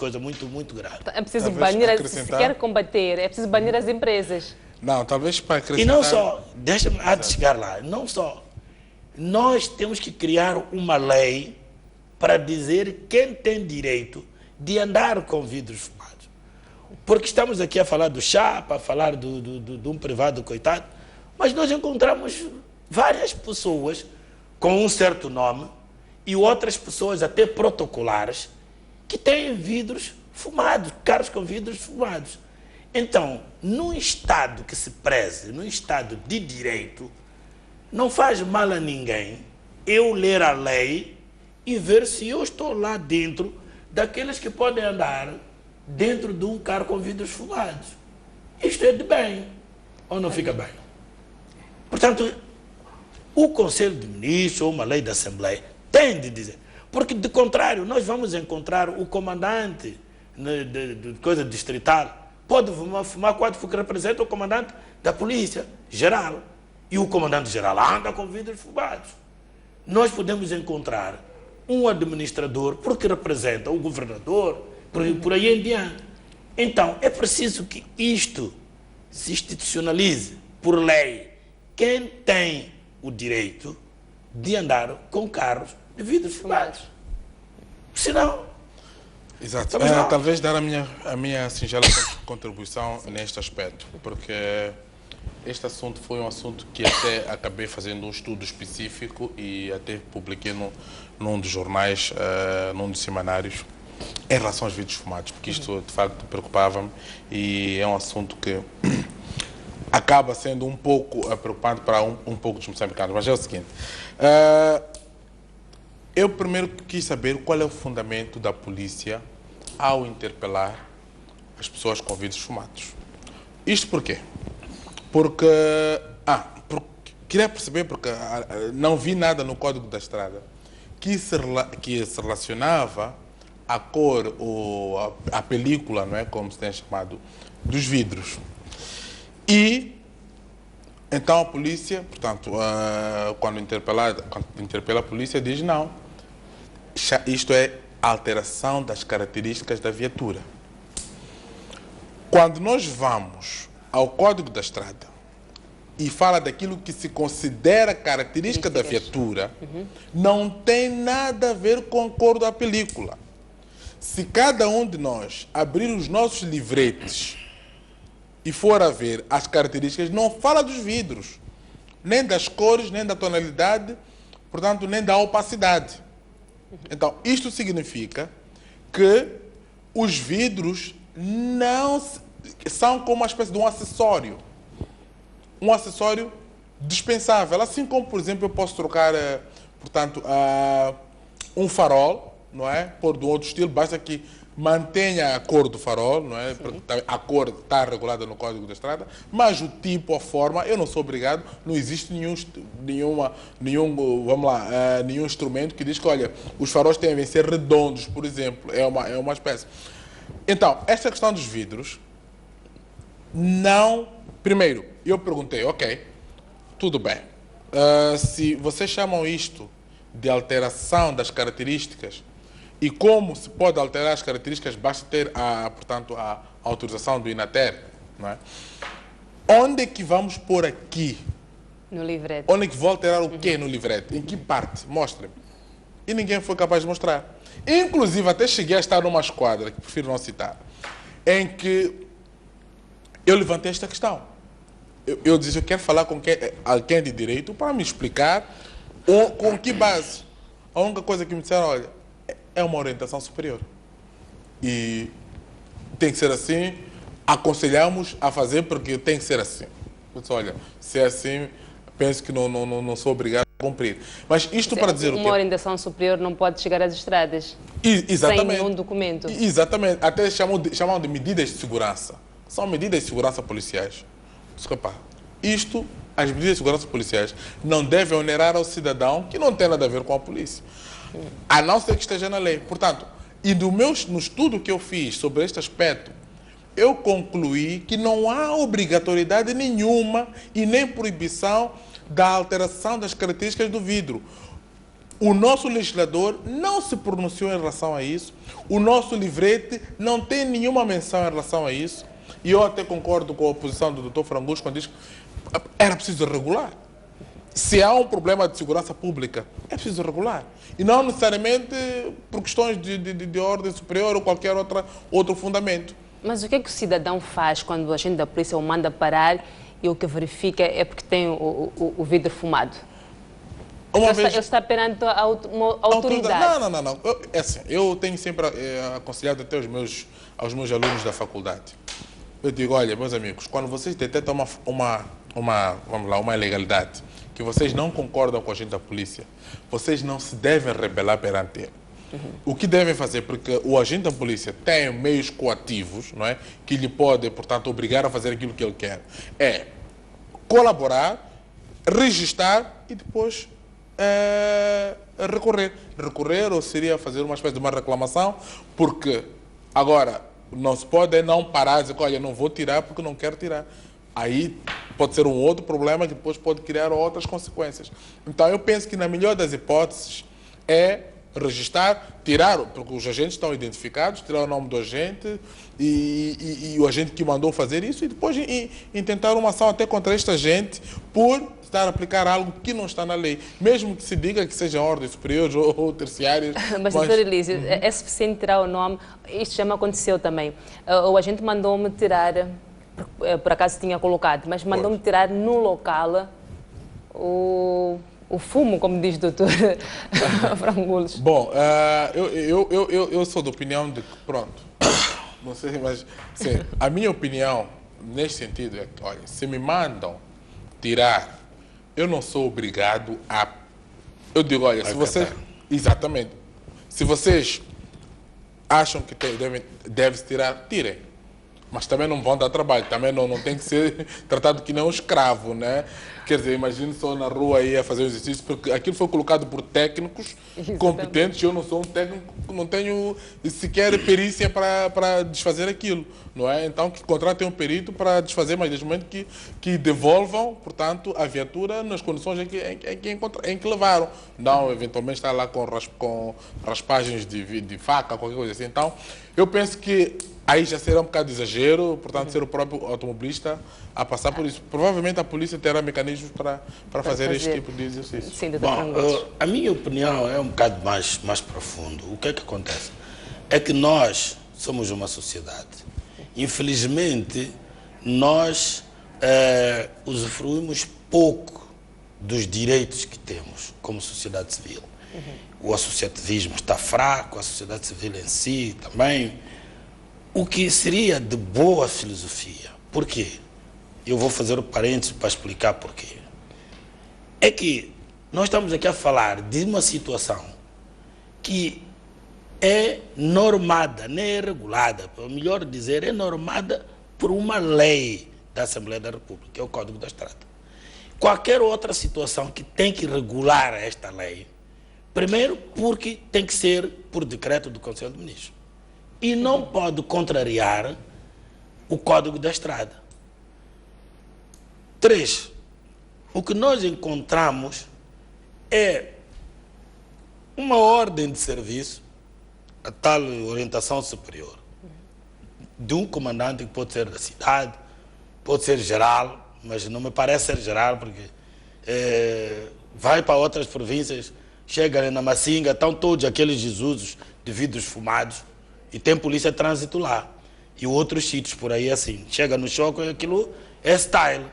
grave. É preciso banir, se quer combater, é preciso banir as empresas. Não, talvez para acrescentar... E não só, deixa-me chegar lá, não só. Nós temos que criar uma lei para dizer quem tem direito de andar com vidros fumados. Porque estamos aqui a falar do chapa, a falar de um privado coitado, mas nós encontramos várias pessoas com um certo nome e outras pessoas até protocolares que têm vidros fumados, carros com vidros fumados. Então, num Estado que se preze, num Estado de direito, não faz mal a ninguém eu ler a lei e ver se eu estou lá dentro daqueles que podem andar dentro de um carro com vidros fumados. Isto é de bem, ou não fica bem? Portanto, o Conselho de Ministros ou uma lei da Assembleia tem de dizer, porque de contrário nós vamos encontrar o comandante de coisa distrital, pode fumar quatro porque representa o comandante da Polícia Geral, e o comandante geral anda com vidros fumados. Nós podemos encontrar um administrador porque representa o governador, por aí em diante. Então, é preciso que isto se institucionalize por lei. Quem tem o direito de andar com carros de vidros fumados? Senão... Exato. Talvez dar a minha singela contribuição neste aspecto, porque este assunto foi um assunto que até acabei fazendo um estudo específico e até publiquei num dos jornais, num dos semanários, em relação aos vidros fumados, porque isto de facto preocupava-me e é um assunto que acaba sendo um pouco preocupante para um pouco dos moçambicanos. Mas é o seguinte, eu primeiro quis saber qual é o fundamento da polícia ao interpelar as pessoas com vidros fumados. Isto por quê? Porque queria perceber, porque não vi nada no Código da Estrada que se relacionava a cor ou a película, não é, como se tem chamado, dos vidros. E então a polícia, portanto, quando interpela a polícia, diz não, isto é alteração das características da viatura. Quando nós vamos ao Código da Estrada e fala daquilo que se considera característica da viatura, não tem nada a ver com a cor da película. Se cada um de nós abrir os nossos livretes e for a ver as características, não fala dos vidros, nem das cores, nem da tonalidade, portanto, nem da opacidade. Então, isto significa que os vidros não são como uma espécie de um acessório dispensável. Assim como, por exemplo, eu posso trocar, portanto, um farol, não é, por de um outro estilo, basta que mantenha a cor do farol, não é? A cor está regulada no Código da Estrada, mas o tipo, a forma, eu não sou obrigado, não existe nenhum instrumento que diz que, olha, os faróis têm que ser redondos, por exemplo, é uma espécie. Então, esta questão dos vidros, não... Primeiro, eu perguntei, ok, tudo bem, se vocês chamam isto de alteração das características, e como se pode alterar as características, basta ter, portanto, a autorização do INATER, não é? Onde é que vamos pôr aqui? No livrete. Onde é que vou alterar o quê no livrete? Em que parte? Mostre-me. E ninguém foi capaz de mostrar. Inclusive, até cheguei a estar numa esquadra, que prefiro não citar, em que eu levantei esta questão. Eu disse, eu quero falar com alguém de direito para me explicar com que base. A única coisa que me disseram, olha, é uma orientação superior. E tem que ser assim, aconselhamos a fazer porque tem que ser assim. Eu disse, olha, se é assim, penso que não sou obrigado a cumprir. Mas isto para dizer o quê? Uma orientação superior não pode chegar às estradas exatamente, sem nenhum documento. Exatamente. Até chamam de medidas de segurança. São medidas de segurança policiais. Isto, as medidas de segurança policiais, não devem onerar ao cidadão que não tem nada a ver com a polícia. A não ser que esteja na lei. Portanto, e no estudo que eu fiz sobre este aspecto, eu concluí que não há obrigatoriedade nenhuma e nem proibição da alteração das características do vidro. O nosso legislador não se pronunciou em relação a isso, o nosso livrete não tem nenhuma menção em relação a isso, e eu até concordo com a posição do Dr. Frangus quando diz que era preciso regular. Se há um problema de segurança pública, é preciso regular. E não necessariamente por questões de ordem superior ou qualquer outro fundamento. Mas o que é que o cidadão faz quando o agente da polícia o manda parar e o que verifica é porque tem o vidro fumado? Ele está perante uma autoridade. Não. Eu tenho sempre aconselhado até aos meus alunos da faculdade. Eu digo, olha, meus amigos, quando vocês detectam uma ilegalidade, que vocês não concordam com a agente da polícia, vocês não se devem rebelar perante ele. O que devem fazer, porque o agente da polícia tem meios coativos, não é, que lhe pode, portanto, obrigar a fazer aquilo que ele quer, é colaborar, registrar e depois recorrer, ou seria fazer uma espécie de uma reclamação, porque agora não se pode não parar e dizer, olha, não vou tirar porque não quero tirar. Aí pode ser um outro problema que depois pode criar outras consequências. Então eu penso que na melhor das hipóteses é registrar, tirar, porque os agentes estão identificados, tirar o nome do agente e o agente que mandou fazer isso, e depois intentar uma ação até contra este agente por estar a aplicar algo que não está na lei, mesmo que se diga que sejam ordens superiores ou terciárias. Mas, doutor Elísio, é suficiente tirar o nome? Isto já me aconteceu também. O agente mandou-me tirar, por acaso tinha colocado, mas mandou-me tirar no local o fumo, como diz o doutor Frangulos. Bom, eu sou da opinião de que, pronto, não sei, mas sim, a minha opinião neste sentido é que, olha, se me mandam tirar, eu não sou obrigado a... Eu digo, olha, se vocês... Exatamente. Se vocês acham que deve-se tirar, tirem. Mas também não vão dar trabalho, também não tem que ser tratado que nem um escravo, né? Quer dizer, imagine só na rua aí a fazer o exercício, porque aquilo foi colocado por técnicos competentes, eu não sou um técnico, não tenho sequer perícia para desfazer aquilo, não é? Então que contratem um perito para desfazer, mas desde o momento que devolvam, portanto, a viatura nas condições em que levaram. Não, eventualmente está lá com raspagens de faca, qualquer coisa assim. Então, eu penso que aí já será um bocado de exagero, portanto, ser o próprio automobilista a passar por isso. Provavelmente a polícia terá mecanismos para fazer este tipo de exercício. Sim, bom, a minha opinião é um bocado mais profundo. O que é que acontece? É que nós somos uma sociedade. Infelizmente, nós usufruímos pouco dos direitos que temos como sociedade civil. O associativismo está fraco, a sociedade civil em si também. O que seria de boa filosofia, por quê? Eu vou fazer o parênteses para explicar porquê. É que nós estamos aqui a falar de uma situação que é normada, não é regulada, melhor dizer, é normada por uma lei da Assembleia da República, que é o Código da Estrada. Qualquer outra situação que tem que regular esta lei, primeiro porque tem que ser por decreto do Conselho de Ministros. E não pode contrariar o Código da Estrada. 3. O que nós encontramos é uma ordem de serviço, a tal orientação superior, de um comandante que pode ser da cidade, pode ser geral, mas não me parece ser geral, porque vai para outras províncias, chega na Macinga, estão todos aqueles Jesus de vidros fumados, e tem polícia de trânsito lá. E outros sítios por aí assim. Chega no choque, aquilo é style.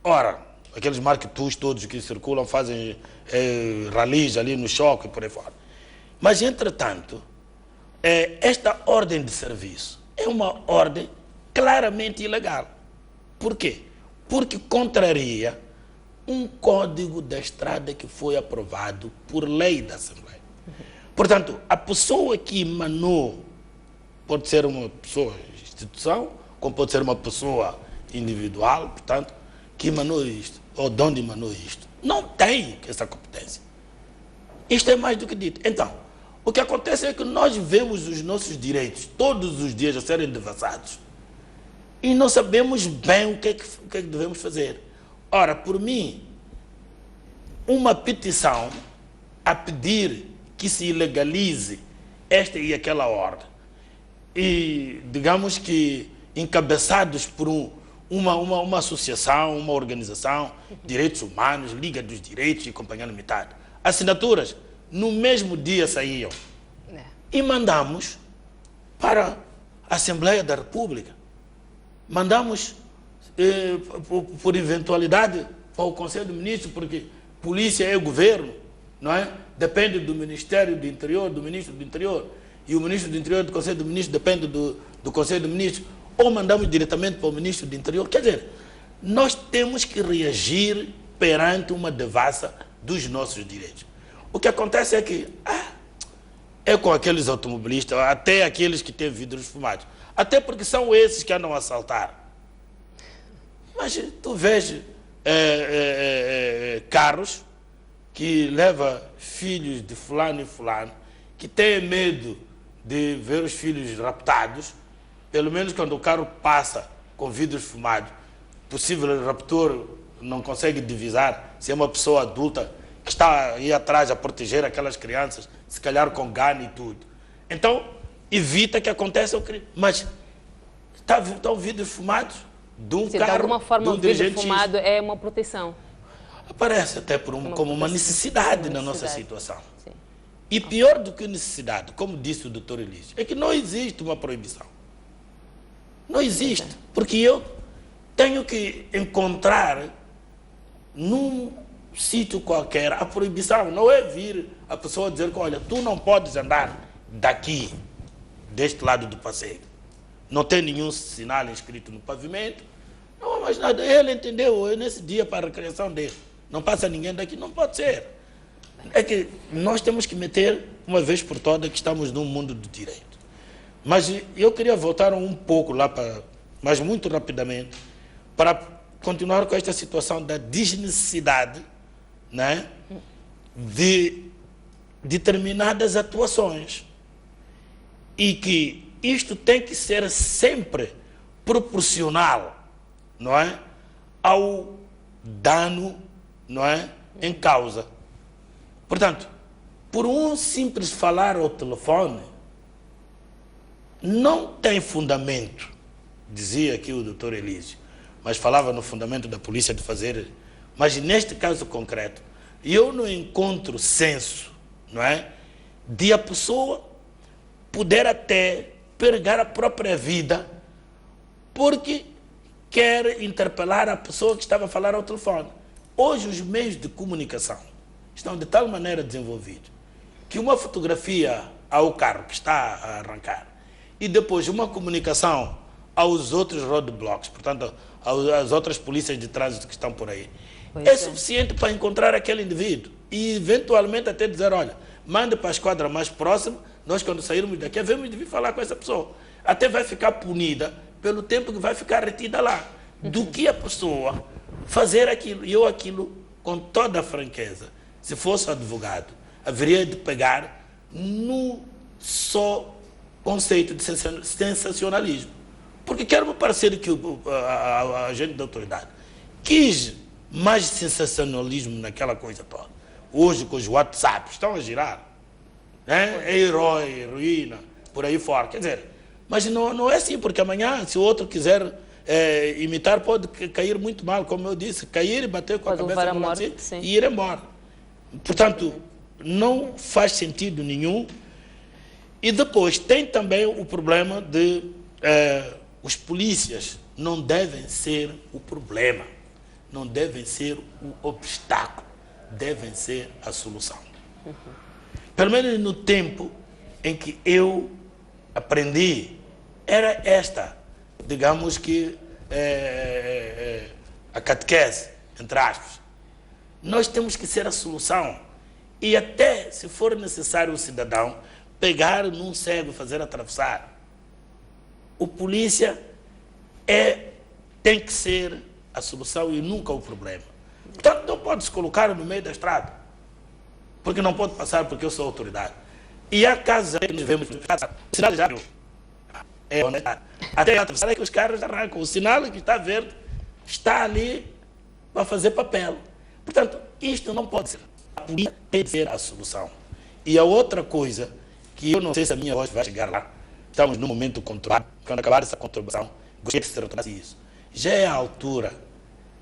Ora, aqueles marquetus todos que circulam, fazem ralis ali no choque e por aí fora. Mas, entretanto, esta ordem de serviço é uma ordem claramente ilegal. Por quê? Porque contraria um código da estrada que foi aprovado por lei da Assembleia. Portanto, a pessoa que emanou pode ser uma pessoa, instituição, como pode ser uma pessoa individual, portanto, que emanou isto, ou de onde emanou isto. Não tem essa competência. Isto é mais do que dito. Então, o que acontece é que nós vemos os nossos direitos todos os dias a serem devassados e não sabemos bem o que é que devemos fazer. Ora, por mim, uma petição a pedir que se ilegalize esta e aquela ordem, e digamos que encabeçados por uma associação, uma organização, direitos humanos, Liga dos Direitos e Companhia Limitada. Assinaturas no mesmo dia saíam. E mandamos para a Assembleia da República. Mandamos, por eventualidade, para o Conselho de Ministros, porque polícia é governo, não é? Depende do Ministério do Interior, do Ministro do Interior. E o Ministro do Interior do Conselho de Ministros depende do Conselho de Ministros, ou mandamos diretamente para o Ministro do Interior. Quer dizer, nós temos que reagir perante uma devassa dos nossos direitos. O que acontece é que é com aqueles automobilistas, até aqueles que têm vidros fumados, até porque são esses que andam a assaltar. Mas tu vês carros que levam filhos de fulano e fulano, que têm medo de ver os filhos raptados, pelo menos quando o carro passa com vidros fumados, possível raptor não consegue divisar se é uma pessoa adulta que está aí atrás a proteger aquelas crianças, se calhar com gana e tudo. Então, evita que aconteça o crime. Mas estão vídeos fumados de um carro, de alguma forma, de um o vídeo dirigente fumado é uma proteção. Aparece até como uma necessidade na nossa situação. Sim. E pior do que necessidade, como disse o Dr. Elísio, é que não existe uma proibição. Não existe. Porque eu tenho que encontrar num sítio qualquer a proibição. Não é vir a pessoa dizer que, olha, tu não podes andar daqui, deste lado do passeio. Não tem nenhum sinal inscrito no pavimento. Não há mais nada. Ele entendeu, é nesse dia para a recreação dele. Não passa ninguém daqui, não pode ser. É que nós temos que meter, uma vez por todas, que estamos num mundo do direito. Mas eu queria voltar um pouco lá, mas muito rapidamente, para continuar com esta situação da desnecessidade, né, de determinadas atuações. E que isto tem que ser sempre proporcional, não é, ao dano, não é, em causa. Portanto, por um simples falar ao telefone, não tem fundamento, dizia aqui o Dr. Elísio, mas falava no fundamento da polícia de fazer, mas neste caso concreto, eu não encontro senso, não é, de a pessoa poder até perder a própria vida porque quer interpelar a pessoa que estava a falar ao telefone. Hoje os meios de comunicação estão de tal maneira desenvolvidos que uma fotografia ao carro que está a arrancar e depois uma comunicação aos outros roadblocks, portanto, às outras polícias de trânsito que estão por aí, é suficiente para encontrar aquele indivíduo e eventualmente até dizer, olha, mande para a esquadra mais próxima, nós quando sairmos daqui havemos de vir falar com essa pessoa. Até vai ficar punida pelo tempo que vai ficar retida lá, do que a pessoa fazer aquilo. E eu aquilo, com toda a franqueza, se fosse advogado, haveria de pegar no só conceito de sensacionalismo. Porque quero-me parecer que a agente da autoridade quis mais sensacionalismo naquela coisa toda. Hoje, com os WhatsApp, estão a girar. Né? É herói, heroína, por aí fora. Quer dizer, mas não é assim, porque amanhã, se o outro quiser imitar, pode cair muito mal, como eu disse, cair e bater com a cabeça no lance e ir embora. Portanto, não faz sentido nenhum. E depois tem também o problema de os polícias não devem ser o problema, não devem ser o obstáculo, devem ser a solução. Pelo menos no tempo em que eu aprendi, era esta, digamos que, a catequese, entre aspas. Nós temos que ser a solução. E até, se for necessário o cidadão pegar num cego e fazer atravessar, o polícia tem que ser a solução e nunca o problema. Portanto, não pode se colocar no meio da estrada, porque não pode passar porque eu sou autoridade. E há casos aí que nós vemos, o sinal já viu. Até atravessar é que os carros arrancam. O sinal que está verde está ali para fazer papel. Portanto, isto não pode ser. A polícia tem de ser a solução. E a outra coisa, que eu não sei se a minha voz vai chegar lá, estamos num momento controlado, quando acabar essa conturbação, gostaria que se retornasse isso. Já é a altura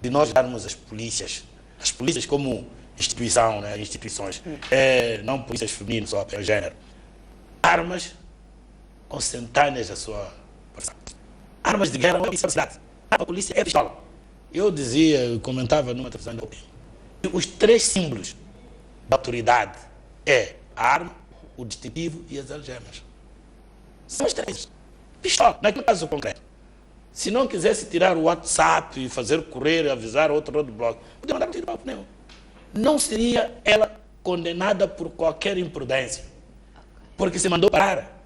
de nós darmos as polícias como instituição, né, instituições, não polícias femininas só pelo gênero, armas consentâneas da sua força. Armas de guerra não é cidade. A polícia é pistola. Eu dizia, eu comentava numa televisão da OPI, os 3 símbolos da autoridade é a arma, o distintivo e as algemas. São os 3. Pistola, naquele caso concreto. Se não quisesse tirar o WhatsApp e fazer correr, avisar outro roadblock, podia mandar um tiro para o pneu. Não seria ela condenada por qualquer imprudência. Porque se mandou parar.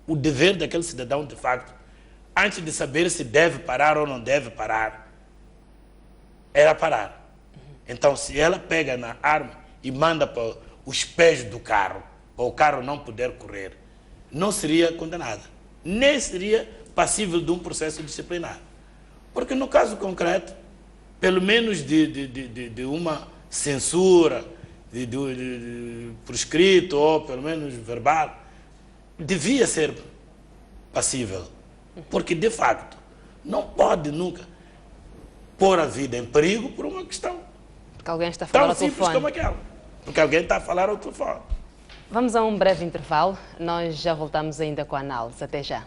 O dever daquele cidadão, de facto, antes de saber se deve parar ou não deve parar, era parar. Então, se ela pega na arma e manda para os pés do carro, para o carro não poder correr, não seria condenada. Nem seria passível de um processo disciplinar. Porque no caso concreto, pelo menos de uma censura por escrito ou pelo menos verbal, devia ser passível. Porque, de facto, não pode nunca pôr a vida em perigo por uma questão porque alguém está a falar tão ao simples telefone. como aquela. Porque alguém está a falar ao telefone. Vamos a um breve intervalo. Nós já voltamos ainda com a análise. Até já.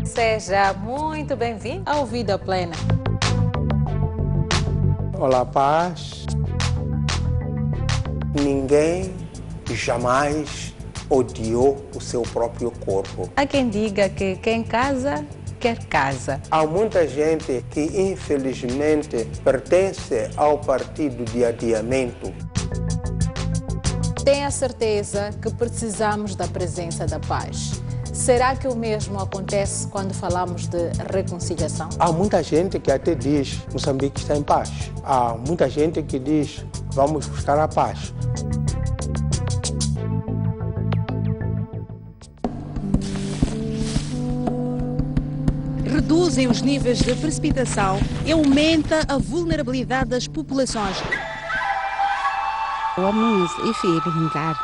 Seja muito bem-vindo ao Vida Plena. Olá, paz. Ninguém jamais odiou o seu próprio corpo. Há quem diga que quem casa, quer casa. Há muita gente que, infelizmente, pertence ao partido de adiamento. Tenha certeza que precisamos da presença da paz. Será que o mesmo acontece quando falamos de reconciliação? Há muita gente que até diz Moçambique está em paz. Há muita gente que diz vamos buscar a paz. Reduzem os níveis de precipitação e aumenta a vulnerabilidade das populações. Vamos enfrentar.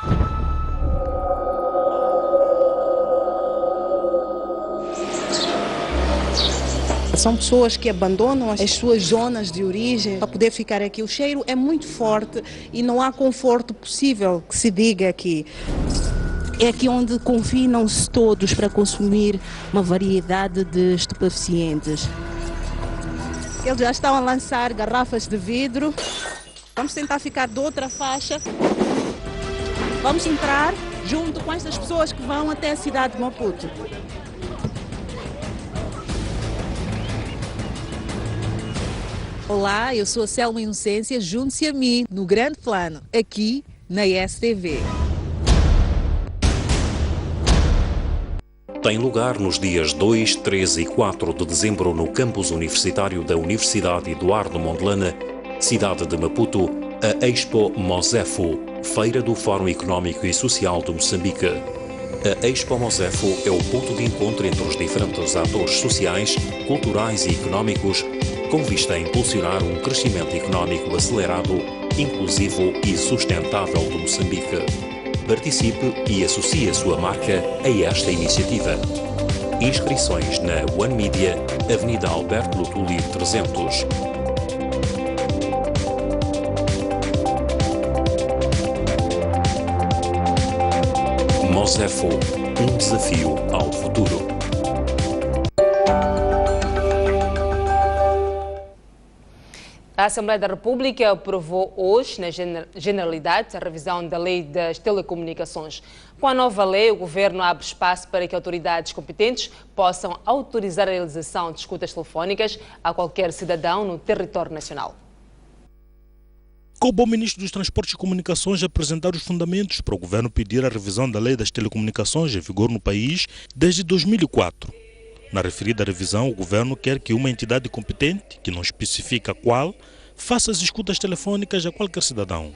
São pessoas que abandonam as suas zonas de origem para poder ficar aqui. O cheiro é muito forte e não há conforto possível que se diga aqui. É aqui onde confinam-se todos para consumir uma variedade de estupefacientes. Eles já estão a lançar garrafas de vidro. Vamos tentar ficar de outra faixa. Vamos entrar junto com estas pessoas que vão até a cidade de Maputo. Olá, eu sou a Selma Inocência, junte-se a mim no Grande Plano, aqui na STV. Tem lugar nos dias 2, 3 e 4 de dezembro no campus universitário da Universidade Eduardo Mondlane, cidade de Maputo, a Expo Mosefo, Feira do Fórum Económico e Social de Moçambique. A Expo Mosefo é o ponto de encontro entre os diferentes atores sociais, culturais e económicos, com vista a impulsionar um crescimento económico acelerado, inclusivo e sustentável de Moçambique. Participe e associe a sua marca a esta iniciativa. Inscrições na One Media, Avenida Alberto Lutuli 300. Mosefo, um desafio ao futuro. A Assembleia da República aprovou hoje, na generalidade, a revisão da Lei das Telecomunicações. Com a nova lei, o Governo abre espaço para que autoridades competentes possam autorizar a realização de escutas telefónicas a qualquer cidadão no território nacional. Coube ao Ministro dos Transportes e Comunicações apresentar os fundamentos para o Governo pedir a revisão da Lei das Telecomunicações em vigor no país desde 2004. Na referida revisão, o Governo quer que uma entidade competente, que não especifica qual, faça as escutas telefônicas a qualquer cidadão.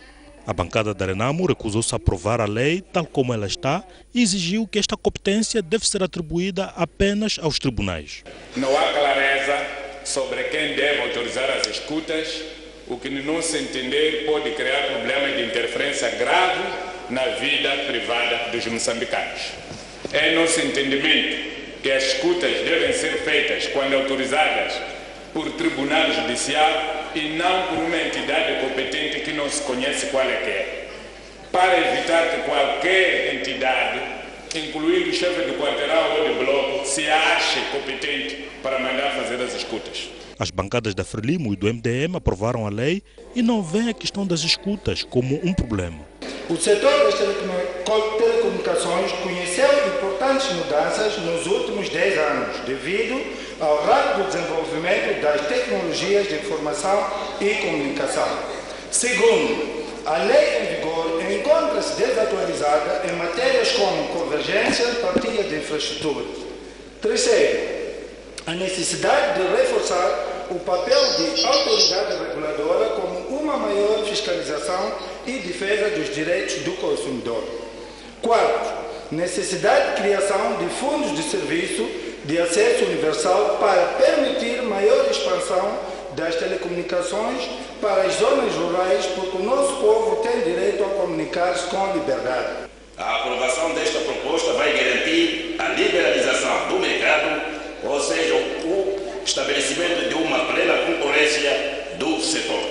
A bancada da Renamo recusou-se a aprovar a lei tal como ela está e exigiu que esta competência deve ser atribuída apenas aos tribunais. Não há clareza sobre quem deve autorizar as escutas, o que, no nosso entender, pode criar problemas de interferência grave na vida privada dos moçambicanos. É nosso entendimento que as escutas devem ser feitas quando autorizadas por tribunal judicial e não por uma entidade competente que não se conhece qual é que é. Para evitar que qualquer entidade, incluindo o chefe do quarteirão ou de bloco, se ache competente para mandar fazer as escutas. As bancadas da Frelimo e do MDM aprovaram a lei e não veem a questão das escutas como um problema. O setor das telecomunicações conheceu importantes mudanças nos últimos 10 anos, devido ao rápido desenvolvimento das tecnologias de informação e comunicação. Segundo, a lei em vigor encontra-se desatualizada em matérias como convergência e partilha de infraestrutura. Terceiro, a necessidade de reforçar o papel de autoridade reguladora como uma maior fiscalização e defesa dos direitos do consumidor. Quarto, necessidade de criação de fundos de serviço de acesso universal para permitir maior expansão das telecomunicações para as zonas rurais, porque o nosso povo tem direito a comunicar-se com liberdade. A aprovação desta proposta vai garantir a liberalização do mercado, ou seja, o estabelecimento de uma plena concorrência do setor.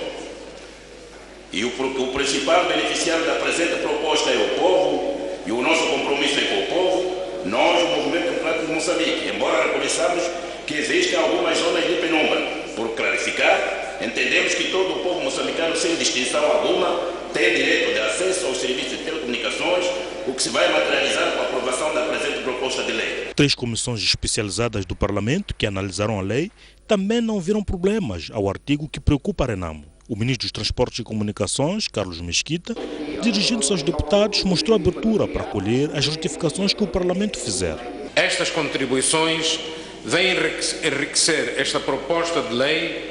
E o principal beneficiário da presente proposta é o povo, e o nosso compromisso é com o povo. Nós, o Movimento Democrático de Moçambique, embora reconheçamos que existem algumas zonas de penumbra, por clarificar, entendemos que todo o povo moçambicano, sem distinção alguma, tem direito de acesso aos serviços de telecomunicações, o que se vai materializar com a aprovação da presente proposta de lei. 3 comissões especializadas do Parlamento que analisaram a lei também não viram problemas ao artigo que preocupa a Renamo. O ministro dos Transportes e Comunicações, Carlos Mesquita, dirigindo-se aos deputados, mostrou abertura para acolher as justificações que o Parlamento fizer. Estas contribuições vêm enriquecer esta proposta de lei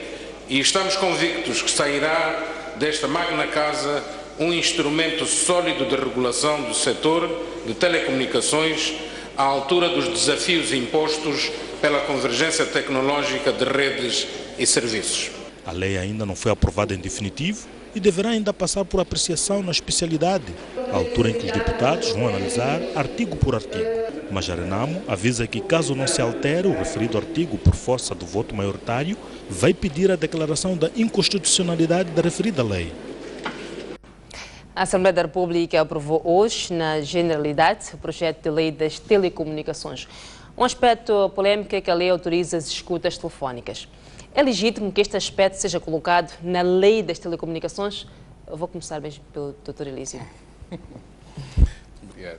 e estamos convictos que sairá desta magna casa um instrumento sólido de regulação do setor de telecomunicações à altura dos desafios impostos pela convergência tecnológica de redes e serviços. A lei ainda não foi aprovada em definitivo e deverá ainda passar por apreciação na especialidade, à altura em que os deputados vão analisar artigo por artigo. Mas a Renamo avisa que, caso não se altere o referido artigo por força do voto maioritário, vai pedir a declaração da inconstitucionalidade da referida lei. A Assembleia da República aprovou hoje, na generalidade, o projeto de lei das telecomunicações. Um aspecto polêmico é que a lei autoriza as escutas telefónicas. É legítimo que este aspecto seja colocado na lei das telecomunicações? Eu vou começar mesmo pelo Dr. Elísio. Obrigado.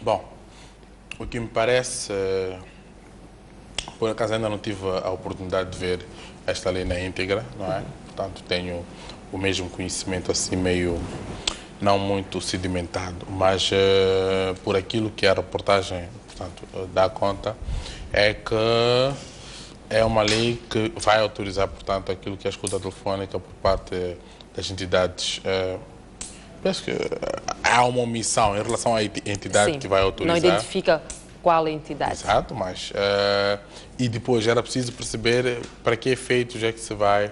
Bom, o que me parece, por acaso ainda não tive a oportunidade de ver esta lei na íntegra, não é? Portanto, tenho o mesmo conhecimento assim meio não muito sedimentado, mas por aquilo que a reportagem, portanto, dá conta, é que é uma lei que vai autorizar, portanto, aquilo que é a escuta telefónica por parte das entidades. Penso que há uma omissão em relação à entidade. Sim, que vai autorizar. Não identifica qual entidade. Exato, mas e depois era preciso perceber para que efeitos é que se vai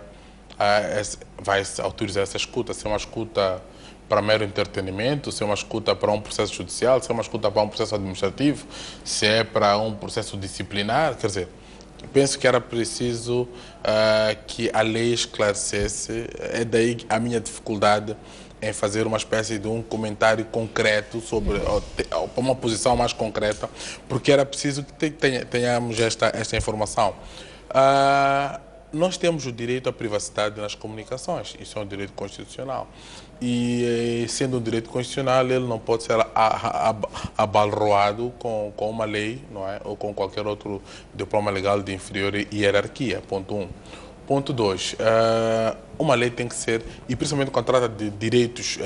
autorizar essa escuta, se é uma escuta para mero entretenimento, se é uma escuta para um processo judicial, se é uma escuta para um processo administrativo, se é para um processo disciplinar, quer dizer, penso que era preciso que a lei esclarecesse, é daí a minha dificuldade em fazer uma espécie de um comentário concreto sobre uma posição mais concreta, porque era preciso que tenhamos esta informação. Nós temos o direito à privacidade nas comunicações, isso é um direito constitucional. E sendo um direito constitucional, ele não pode ser abalroado com uma lei, não é? Ou com qualquer outro diploma legal de inferior hierarquia, ponto 1. Ponto 2, uma lei tem que ser, e principalmente quando trata de direitos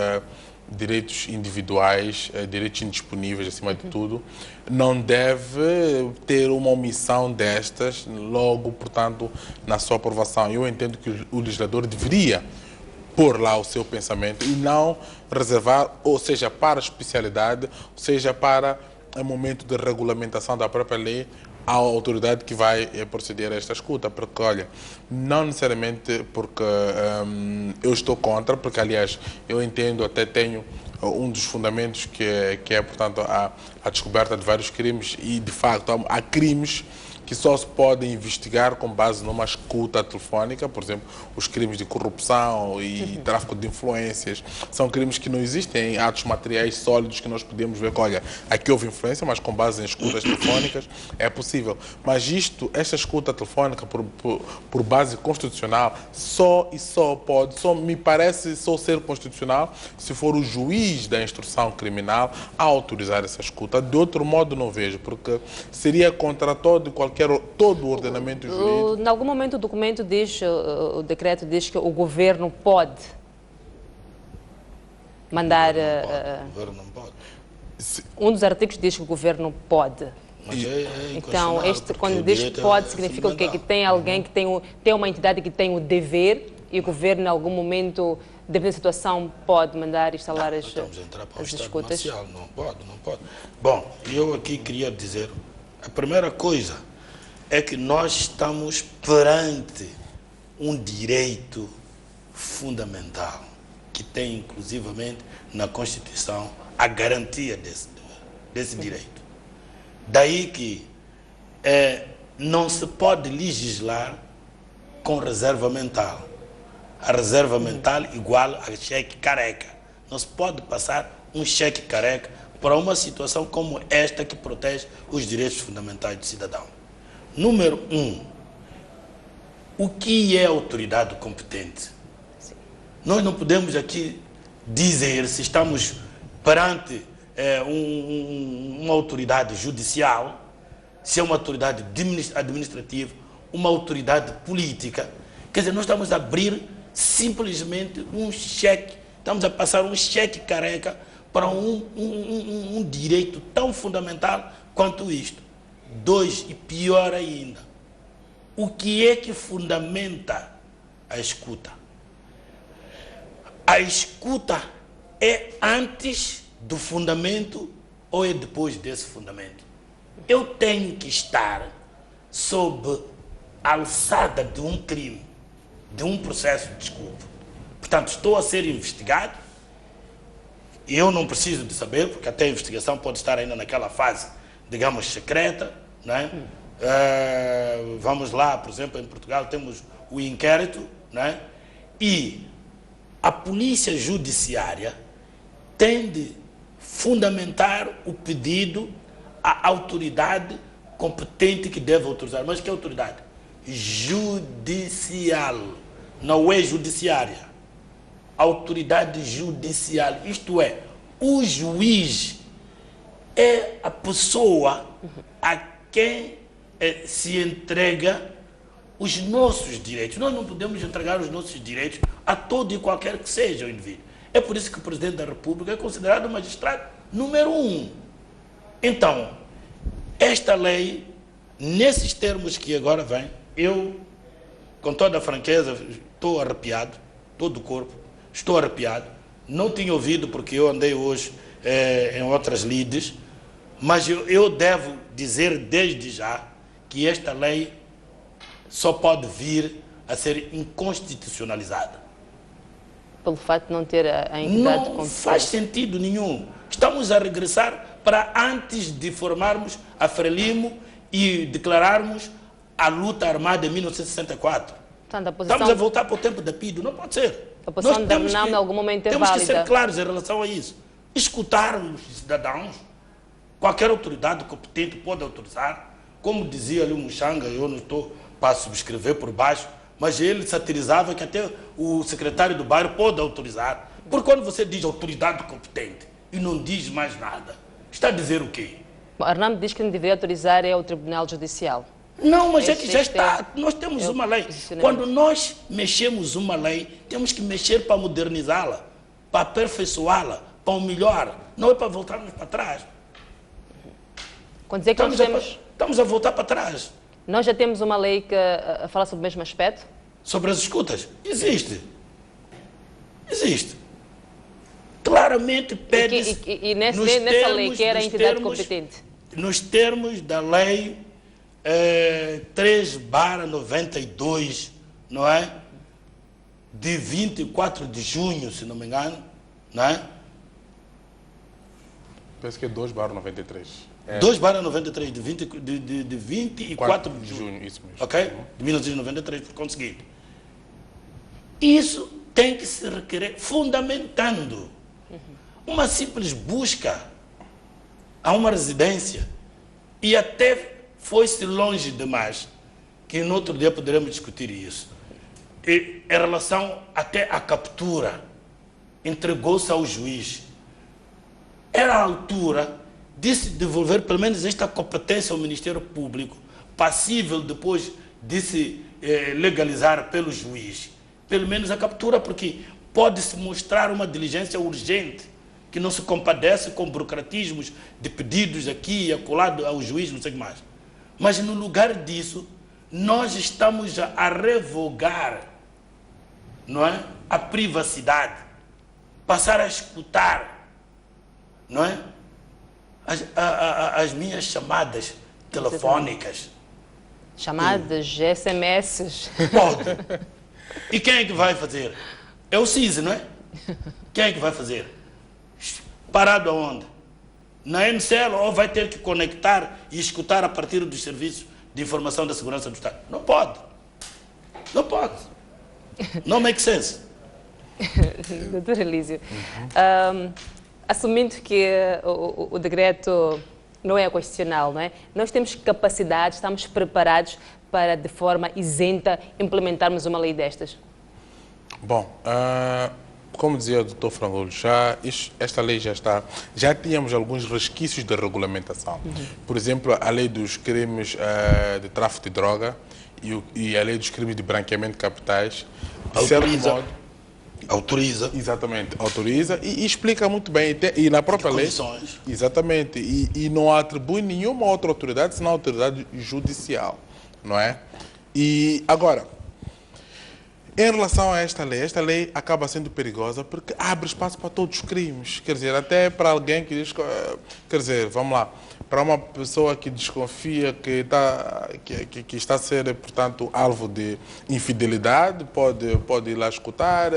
individuais, direitos indisponíveis acima de tudo, não deve ter uma omissão destas logo, portanto, na sua aprovação. Eu entendo que o legislador deveria pôr lá o seu pensamento e não reservar, ou seja, para a especialidade, ou seja, para o momento de regulamentação da própria lei, a autoridade que vai proceder a esta escuta, porque, olha, não necessariamente porque eu estou contra, porque, aliás, eu entendo, até tenho um dos fundamentos que é portanto, a descoberta de vários crimes e, de facto, há crimes que só se podem investigar com base numa escuta telefónica, por exemplo, os crimes de corrupção e tráfico de influências, são crimes que não existem em atos materiais sólidos que nós podemos ver que, olha, aqui houve influência, mas com base em escutas telefónicas é possível. Mas esta escuta telefónica por base constitucional só me parece só ser constitucional se for o juiz da instrução criminal a autorizar essa escuta. De outro modo não vejo, porque seria contra todo o ordenamento jurídico. Em algum momento o documento diz, o decreto diz que o governo pode mandar... O governo não pode. Um dos artigos diz que o governo pode. Mas então, quando diz que pode, significa o quê? Que tem alguém que tem uma entidade que tem o dever e o governo, em algum momento, dependendo da situação, pode mandar instalar as escutas? Marcial. Não pode. Bom, eu aqui queria dizer A primeira coisa é que nós estamos perante um direito fundamental, que tem inclusivamente na Constituição a garantia desse direito. Daí que não se pode legislar com reserva mental. A reserva mental igual a cheque careca. Não se pode passar um cheque careca para uma situação como esta que protege os direitos fundamentais do cidadão. Número 1, o que é autoridade competente? Sim. Nós não podemos aqui dizer se estamos perante uma autoridade judicial, se é uma autoridade administrativa, uma autoridade política. Quer dizer, nós estamos a abrir simplesmente um cheque, estamos a passar um cheque careca para um direito tão fundamental quanto isto. 2, e pior ainda, o que é que fundamenta a escuta? A escuta é antes do fundamento ou é depois desse fundamento? Eu tenho que estar sob a alçada de um crime, de um processo de escuta. Portanto, estou a ser investigado, e eu não preciso de saber, porque até a investigação pode estar ainda naquela fase, digamos, secreta, né? Vamos lá, por exemplo, em Portugal temos o inquérito, né? E a polícia judiciária tem de fundamentar o pedido à autoridade competente que deve autorizar. Mas que autoridade? Judicial, não é judiciária. Autoridade judicial, isto é, o juiz é a pessoa a quem se entrega os nossos direitos. Nós não podemos entregar os nossos direitos a todo e qualquer que seja o indivíduo. É por isso que o Presidente da República é considerado o magistrado número 1. Então, esta lei, nesses termos que agora vem, eu, com toda a franqueza, estou arrepiado, todo o corpo, estou arrepiado. Não tinha ouvido porque eu andei hoje em outras lides, mas eu devo dizer desde já que esta lei só pode vir a ser inconstitucionalizada. Pelo fato de não ter a entidade competente? Não faz sentido nenhum. Estamos a regressar para antes de formarmos a Frelimo e declararmos a luta armada em 1964. Portanto, a posição... Estamos a voltar para o tempo da PIDO, não pode ser. A posição da UNAM em algum momento é válida. Temos que ser claros em relação a isso. Escutar os cidadãos, qualquer autoridade competente pode autorizar. Como dizia ali o Muxanga, eu não estou para subscrever por baixo, mas ele satirizava que até o secretário do bairro pode autorizar. Porque quando você diz autoridade competente e não diz mais nada, está a dizer o quê? Bom, Arnaldo diz que quem deveria autorizar é o Tribunal Judicial. Não, mas é que já está. Nós temos uma lei. Quando nós mexemos uma lei, temos que mexer para modernizá-la, para aperfeiçoá-la, para o melhor. Não é para voltarmos para trás. Quando dizer que estamos a voltar para trás. Nós já temos uma lei que fala sobre o mesmo aspecto? Sobre as escutas? Existe. Existe. Claramente pede-se... E nessa lei, que era a entidade competente? Nos termos da lei 3/92, não é? De 24 de junho, se não me engano, não é? Penso que é 2/93. 2/93, de 24 de junho. Isso mesmo. Ok? De 1993, por conseguinte. Isso tem que se requerer fundamentando. Uma simples busca a uma residência, e até foi-se longe demais, que no outro dia poderemos discutir isso. E, em relação até à captura, entregou-se ao juiz. Era a altura de se devolver pelo menos esta competência ao Ministério Público, passível depois de se legalizar pelo juiz. Pelo menos a captura, porque pode-se mostrar uma diligência urgente, que não se compadece com burocratismos de pedidos aqui e acolá ao juiz, não sei o que mais. Mas no lugar disso, nós estamos a revogar, não é, a privacidade, passar a escutar, não é, as minhas chamadas telefónicas. Chamadas, SMS. Pode. E quem é que vai fazer? É o CIS, não é? Quem é que vai fazer? Parado aonde? Na NCL, ou vai ter que conectar e escutar a partir dos serviços de informação da segurança do Estado? Não pode. Não pode. Não make sense. Doutor Elísio, assumindo que o decreto não é constitucional, não é? Nós temos capacidade, estamos preparados para, de forma isenta, implementarmos uma lei destas? Bom, como dizia o Dr. Frangoulho, esta lei já tínhamos alguns resquícios de regulamentação. Por exemplo, a lei dos crimes de tráfico de droga e a lei dos crimes de branqueamento de capitais, de certo modo, autoriza. Exatamente, autoriza e explica muito bem. E na própria lei, exatamente, e não atribui nenhuma outra autoridade, senão a autoridade judicial, não é? E agora, em relação a esta lei acaba sendo perigosa porque abre espaço para todos os crimes. Quer dizer, até para alguém que diz, quer dizer, vamos lá, para uma pessoa que desconfia que está a ser, portanto, alvo de infidelidade, pode ir lá escutar.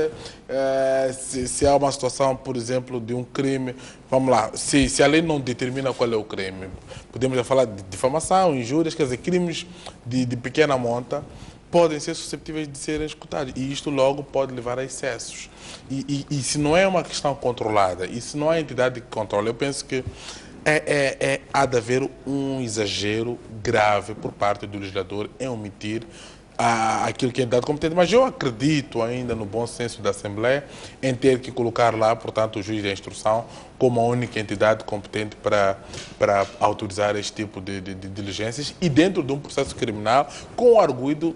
Se há uma situação, por exemplo, de um crime, vamos lá, se a lei não determina qual é o crime, podemos já falar de difamação, injúrias, quer dizer, crimes de pequena monta, podem ser suscetíveis de serem escutados. E isto logo pode levar a excessos. E se não é uma questão controlada, e se não há entidade que controla, eu penso que há de haver um exagero grave por parte do legislador em omitir aquilo que é entidade competente. Mas eu acredito ainda no bom senso da Assembleia em ter que colocar lá, portanto, o juiz da instrução como a única entidade competente para autorizar este tipo de diligências e dentro de um processo criminal com arguido,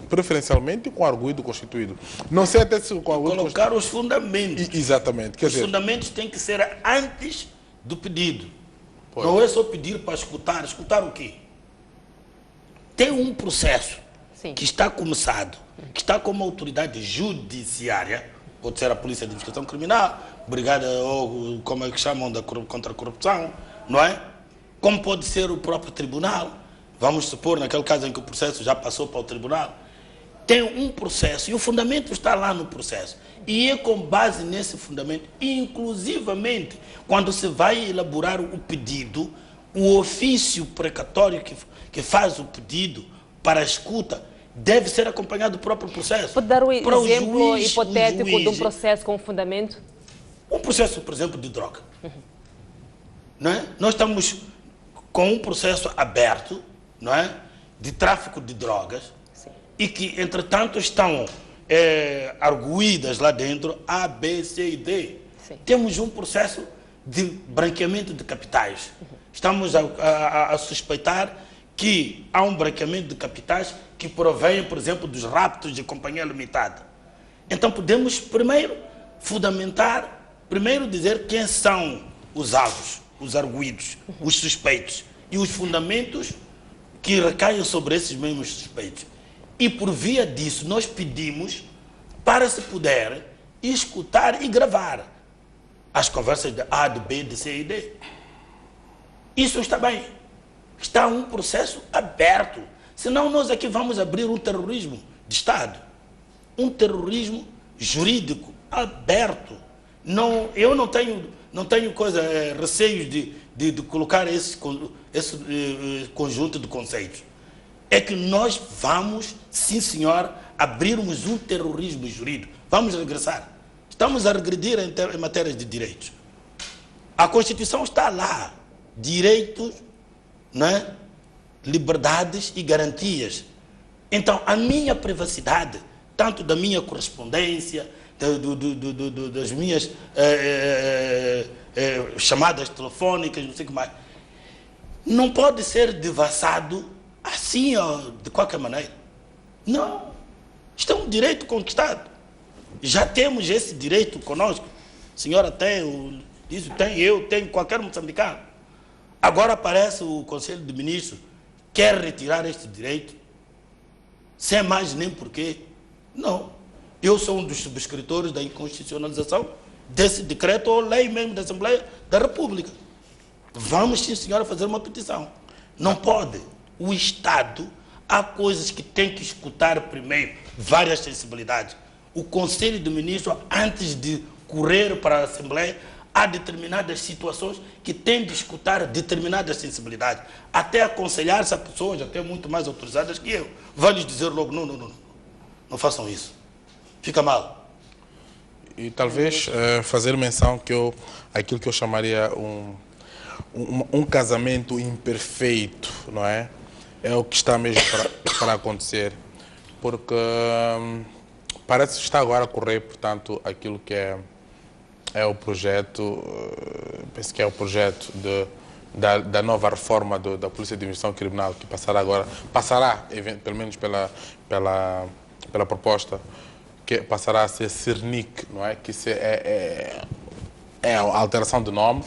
preferencialmente com arguido constituído. Não sei até se com arguido colocar os fundamentos. Exatamente. Os fundamentos têm que ser antes do pedido. Pois. Não é só pedir para escutar. Escutar o quê? Tem um processo que está começado, que está como autoridade judiciária, pode ser a Polícia de Investigação Criminal, Brigada, ou como é que chamam, contra a corrupção, não é? Como pode ser o próprio tribunal. Vamos supor, naquele caso em que o processo já passou para o tribunal, tem um processo e o fundamento está lá no processo. E é com base nesse fundamento, inclusivamente, quando se vai elaborar o pedido, o ofício precatório que faz o pedido para a escuta deve ser acompanhado do próprio processo. Pode dar um exemplo hipotético de um processo com fundamento? Um processo, por exemplo, de droga. Não é? Nós estamos com um processo aberto, não é? De tráfico de drogas. Sim. E que, entretanto, estão arguídas lá dentro A, B, C e D. Sim. Temos um processo de branqueamento de capitais. Estamos a suspeitar que há um branqueamento de capitais que provém, por exemplo, dos raptos de companhia limitada. Então podemos primeiro dizer quem são os alvos, os arguidos, os suspeitos e os fundamentos que recaem sobre esses mesmos suspeitos. E por via disso nós pedimos para se poder escutar e gravar as conversas de A, de B, de C e D. Isso está bem. Está um processo aberto. Senão nós aqui vamos abrir um terrorismo de Estado. Um terrorismo jurídico aberto. Não, eu não tenho receios de colocar esse conjunto de conceitos. É que nós vamos, sim senhor, abrirmos um terrorismo jurídico. Vamos regressar. Estamos a regredir em matérias de direitos. A Constituição está lá. Direitos, né? Liberdades e garantias. Então, a minha privacidade, tanto da minha correspondência, das minhas chamadas telefônicas, não sei o que mais, não pode ser devassado assim, de qualquer maneira. Não. Isto é um direito conquistado. Já temos esse direito conosco. A senhora tem, isso tem, eu tenho, qualquer moçambicano. Agora aparece o Conselho de Ministros, quer retirar este direito, sem mais nem porquê. Não. Eu sou um dos subscritores da inconstitucionalização desse decreto ou lei mesmo da Assembleia da República. Vamos, sim, senhora, fazer uma petição. Não pode. O Estado, há coisas que tem que escutar primeiro, várias sensibilidades. O Conselho de Ministros, antes de correr para a Assembleia, há determinadas situações que tem de escutar determinadas sensibilidades. Até aconselhar-se a pessoas até muito mais autorizadas que eu. Vai-lhes dizer logo, não façam isso. Fica mal. E talvez fazer menção que aquilo que eu chamaria um casamento imperfeito, não é? É o que está mesmo para acontecer. Porque parece que está agora a correr, portanto, aquilo que é o projeto, penso que é o projeto da nova reforma da Polícia de Investigação Criminal, que passará pelo menos pela proposta, que passará a ser CERNIC, não é? Que é a alteração de nome,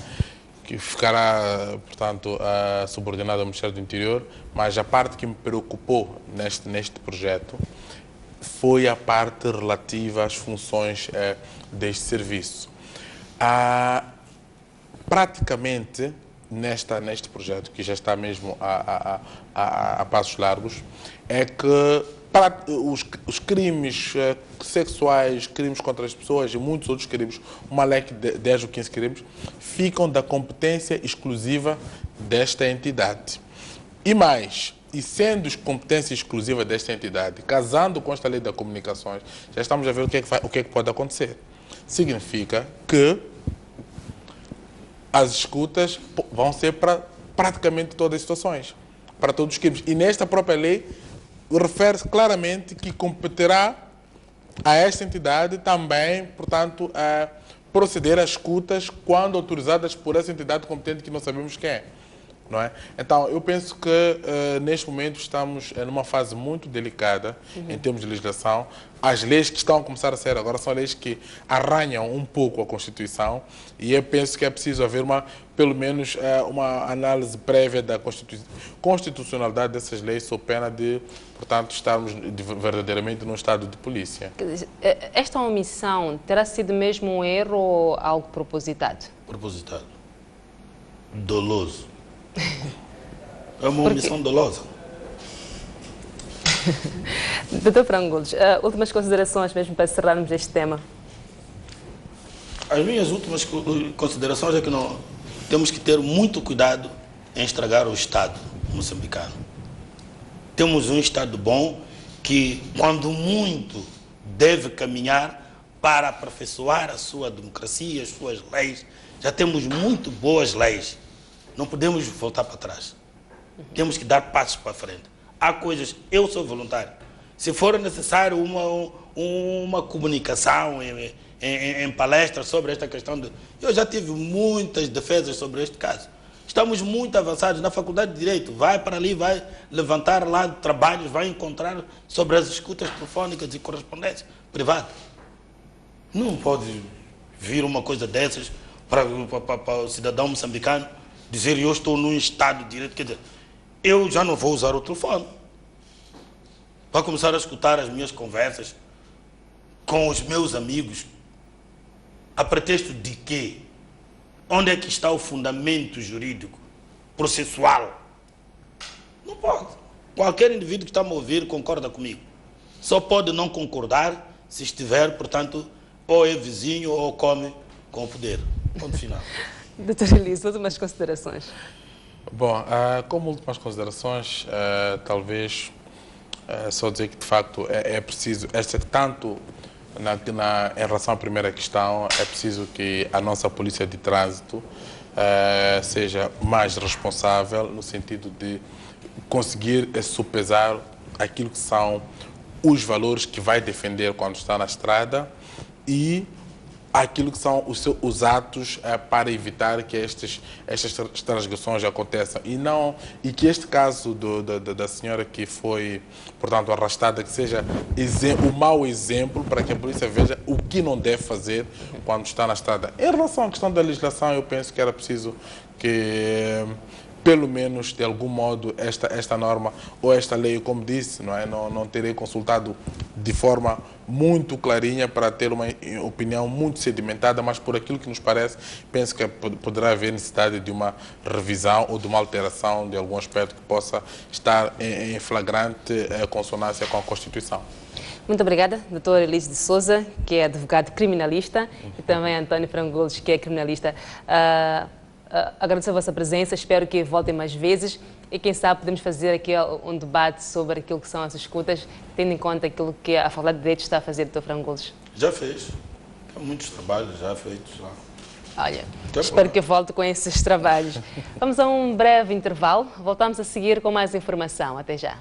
que ficará, portanto, subordinado ao Ministério do Interior, mas a parte que me preocupou neste projeto foi a parte relativa às funções deste serviço. Praticamente, neste projeto, que já está mesmo a passos largos, é que os crimes sexuais, crimes contra as pessoas e muitos outros crimes, uma leque de 10 ou 15 crimes, ficam da competência exclusiva desta entidade. E mais, e sendo competência exclusiva desta entidade, casando com esta lei das comunicações, já estamos a ver o que é que pode acontecer. Significa que as escutas vão ser para praticamente todas as situações, para todos os crimes. E nesta própria lei refere-se claramente que competirá a esta entidade também, portanto, a proceder às escutas quando autorizadas por essa entidade competente que não sabemos quem é. Não é? Então, eu penso que neste momento estamos numa fase muito delicada em termos de legislação. As leis que estão a começar a ser agora são leis que arranham um pouco a Constituição e eu penso que é preciso haver pelo menos uma análise prévia da constitucionalidade dessas leis sob pena de, portanto, estarmos verdadeiramente num estado de polícia. Esta omissão terá sido mesmo um erro ou algo propositado? Propositado. Doloso. É uma omissão dolosa. Dr. Frangulos, últimas considerações mesmo para encerrarmos este tema. As minhas últimas considerações é que temos que ter muito cuidado em estragar o Estado moçambicano. Temos um Estado bom que, quando muito, deve caminhar para aperfeiçoar a sua democracia, as suas leis. Já temos muito boas leis. Não podemos voltar para trás. Temos que dar passos para frente. Há coisas... Eu sou voluntário. Se for necessário uma comunicação em palestras sobre esta questão eu já tive muitas defesas sobre este caso. Estamos muito avançados na Faculdade de Direito. Vai para ali, vai levantar lá trabalhos, vai encontrar sobre as escutas telefónicas e correspondência privada. Não pode vir uma coisa dessas para o cidadão moçambicano dizer eu estou num Estado de Direito. Quer dizer, eu já não vou usar o telefone. Vai começar a escutar as minhas conversas com os meus amigos. A pretexto de quê? Onde é que está o fundamento jurídico, processual? Não pode. Qualquer indivíduo que está a me ouvir concorda comigo. Só pode não concordar se estiver, portanto, ou é vizinho ou come com o poder. Ponto final. Doutor Elísio, últimas considerações. Bom, como últimas considerações, talvez só dizer que de facto é preciso, tanto em relação à primeira questão, é preciso que a nossa polícia de trânsito seja mais responsável no sentido de conseguir sopesar aquilo que são os valores que vai defender quando está na estrada e aquilo que são os atos para evitar que estas transgressões aconteçam e que este caso da senhora que foi, portanto, arrastada, que seja o mau exemplo para que a polícia veja o que não deve fazer quando está na estrada. Em relação à questão da legislação, eu penso que era preciso que pelo menos, de algum modo, esta norma ou esta lei, como disse, não terei consultado de forma muito clarinha para ter uma opinião muito sedimentada, mas por aquilo que nos parece, penso que poderá haver necessidade de uma revisão ou de uma alteração de algum aspecto que possa estar em flagrante consonância com a Constituição. Muito obrigada, Dr. Elise de Souza, que é advogado criminalista, e também António Frangolos, que é criminalista. Agradeço a vossa presença, espero que voltem mais vezes e quem sabe podemos fazer aqui um debate sobre aquilo que são as escutas, tendo em conta aquilo que a Faculdade de Direito está a fazer, Dr. Frangolos. Já fez. Há muitos trabalhos já feitos lá. Olha, espero que volte com esses trabalhos. Vamos a um breve intervalo, voltamos a seguir com mais informação. Até já.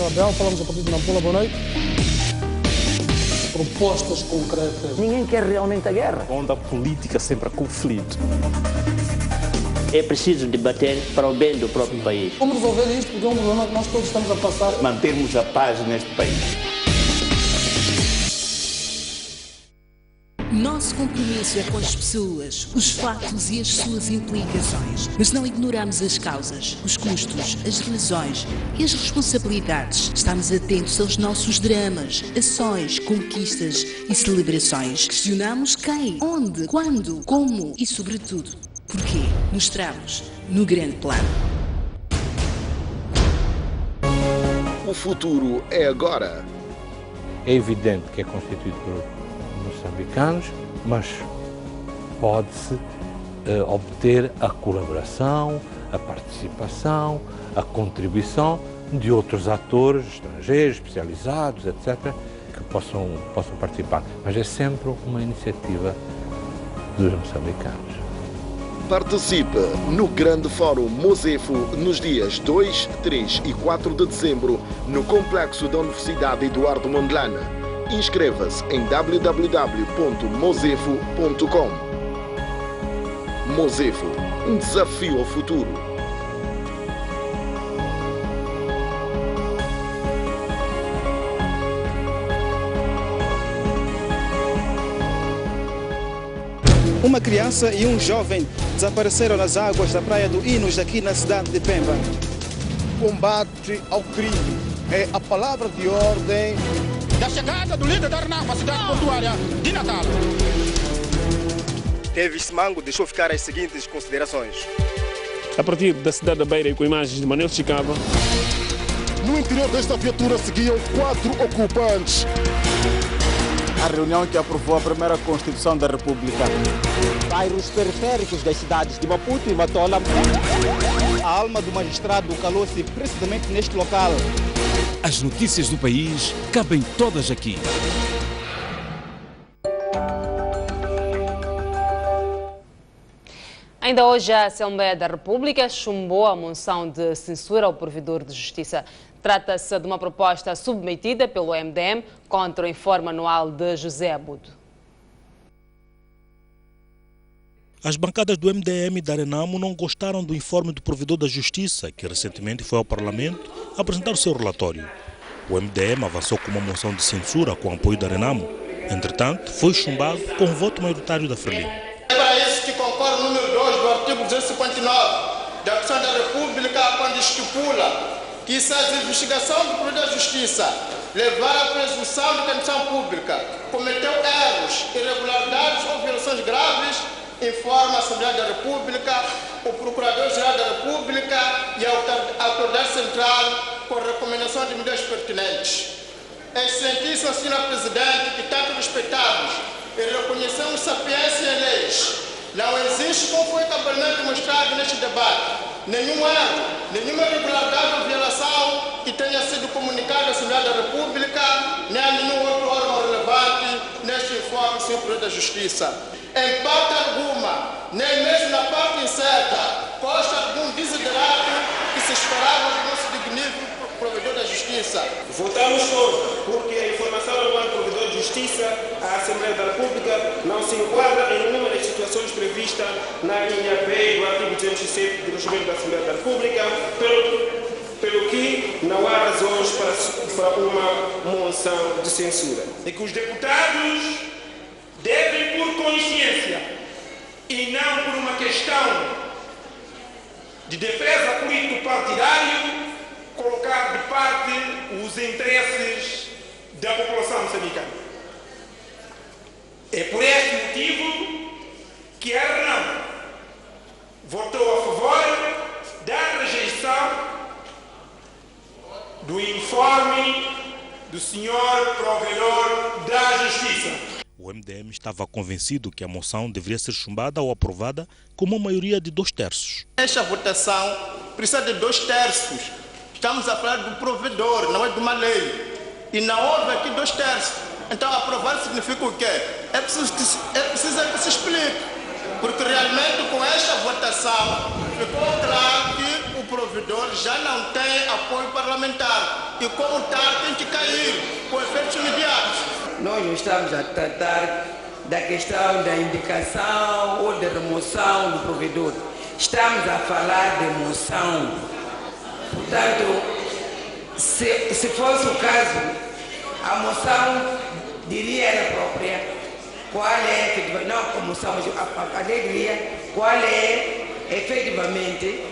Abel, falamos a partir de Nampula, boa noite. Propostas concretas. Ninguém quer realmente a guerra. Onde a política sempre há conflito. É preciso debater para o bem do próprio país. Como resolver isto? Porque é um problema que nós todos estamos a passar. Mantermos a paz neste país. Nosso compromisso é com as pessoas, os fatos e as suas implicações. Mas não ignoramos as causas, os custos, as razões e as responsabilidades. Estamos atentos aos nossos dramas, ações, conquistas e celebrações. Questionamos quem, onde, quando, como e, sobretudo, porquê. Mostramos no grande plano. O futuro é agora. É evidente que é constituído por moçambicanos, mas pode-se obter a colaboração, a participação, a contribuição de outros atores estrangeiros, especializados, etc., que possam participar. Mas é sempre uma iniciativa dos moçambicanos. Participe no Grande Fórum Mosefo nos dias 2, 3 e 4 de dezembro no Complexo da Universidade Eduardo Mondlane. Inscreva-se em www.mosefo.com. Mosefo, um desafio ao futuro. Uma criança e um jovem desapareceram nas águas da Praia do Inos, aqui na cidade de Pemba. Combate ao crime é a palavra de ordem da chegada do líder da RENAM à cidade portuária de Natal. Tevis Mango deixou ficar as seguintes considerações. A partir da cidade da Beira e com imagens de Manuel Chicava. No interior desta viatura seguiam 4 ocupantes. A reunião que aprovou a primeira Constituição da República. Bairros periféricos das cidades de Maputo e Matola. A alma do magistrado calou-se precisamente neste local. As notícias do país cabem todas aqui. Ainda hoje a Assembleia da República chumbou a moção de censura ao provedor de justiça. Trata-se de uma proposta submetida pelo MDM contra o informe anual de José Abudo. As bancadas do MDM e da Renamo não gostaram do informe do provedor da Justiça, que recentemente foi ao Parlamento apresentar o seu relatório. O MDM avançou com uma moção de censura com apoio da Renamo. Entretanto, foi chumbado com o voto maioritário da Frelimo. É para isso que concorre o número 2 do artigo 259 da Constituição da República, quando estipula que se a investigação do provedor da Justiça levar à presunção de condição pública, cometeu erros, irregularidades ou violações graves, informa a Assembleia da República, o Procurador-Geral da República e a Autoridade Central com recomendação de medidas pertinentes. Excelentíssimo Sr. Presidente, que tanto respeitamos e reconhecemos sapiência em leis, não existe, como foi cabalmente mostrado neste debate, nenhum erro, nenhuma irregularidade ou violação que tenha sido comunicada à Assembleia da República, nem a nenhum outro órgão relevante neste informe, Sr. Provedor da Justiça. Em parte alguma, nem mesmo na parte incerta, consta algum desiderato que se esperava do nosso dignífico provedor da Justiça. Votamos contra, porque a informação anual do provedor de Justiça à Assembleia da República não se enquadra em nenhuma das situações previstas na linha B do artigo 207 do Regimento da Assembleia da República, pelo que não há razões para uma moção de censura. E que os deputados devem, por consciência e não por uma questão de defesa político-partidário, colocar de parte os interesses da população moçambicana. É por este motivo que a RENAM votou a favor da rejeição do informe do senhor Provedor da Justiça. O MDM estava convencido que a moção deveria ser chumbada ou aprovada com uma maioria de 2/3. Esta votação precisa de 2/3. Estamos a falar do provedor, não é de uma lei. E não houve aqui 2/3. Então aprovar significa o quê? É preciso que se explique. Porque realmente com esta votação ficou claro que o provedor já não tem apoio parlamentar. E como tal tem que cair com efeitos imediatos. Nós não estamos a tratar da questão da indicação ou da remoção do provedor. Estamos a falar de moção. Portanto, se fosse o caso, a moção diria ela própria qual é efetivamente, não a moção, mas a lei diria qual é efetivamente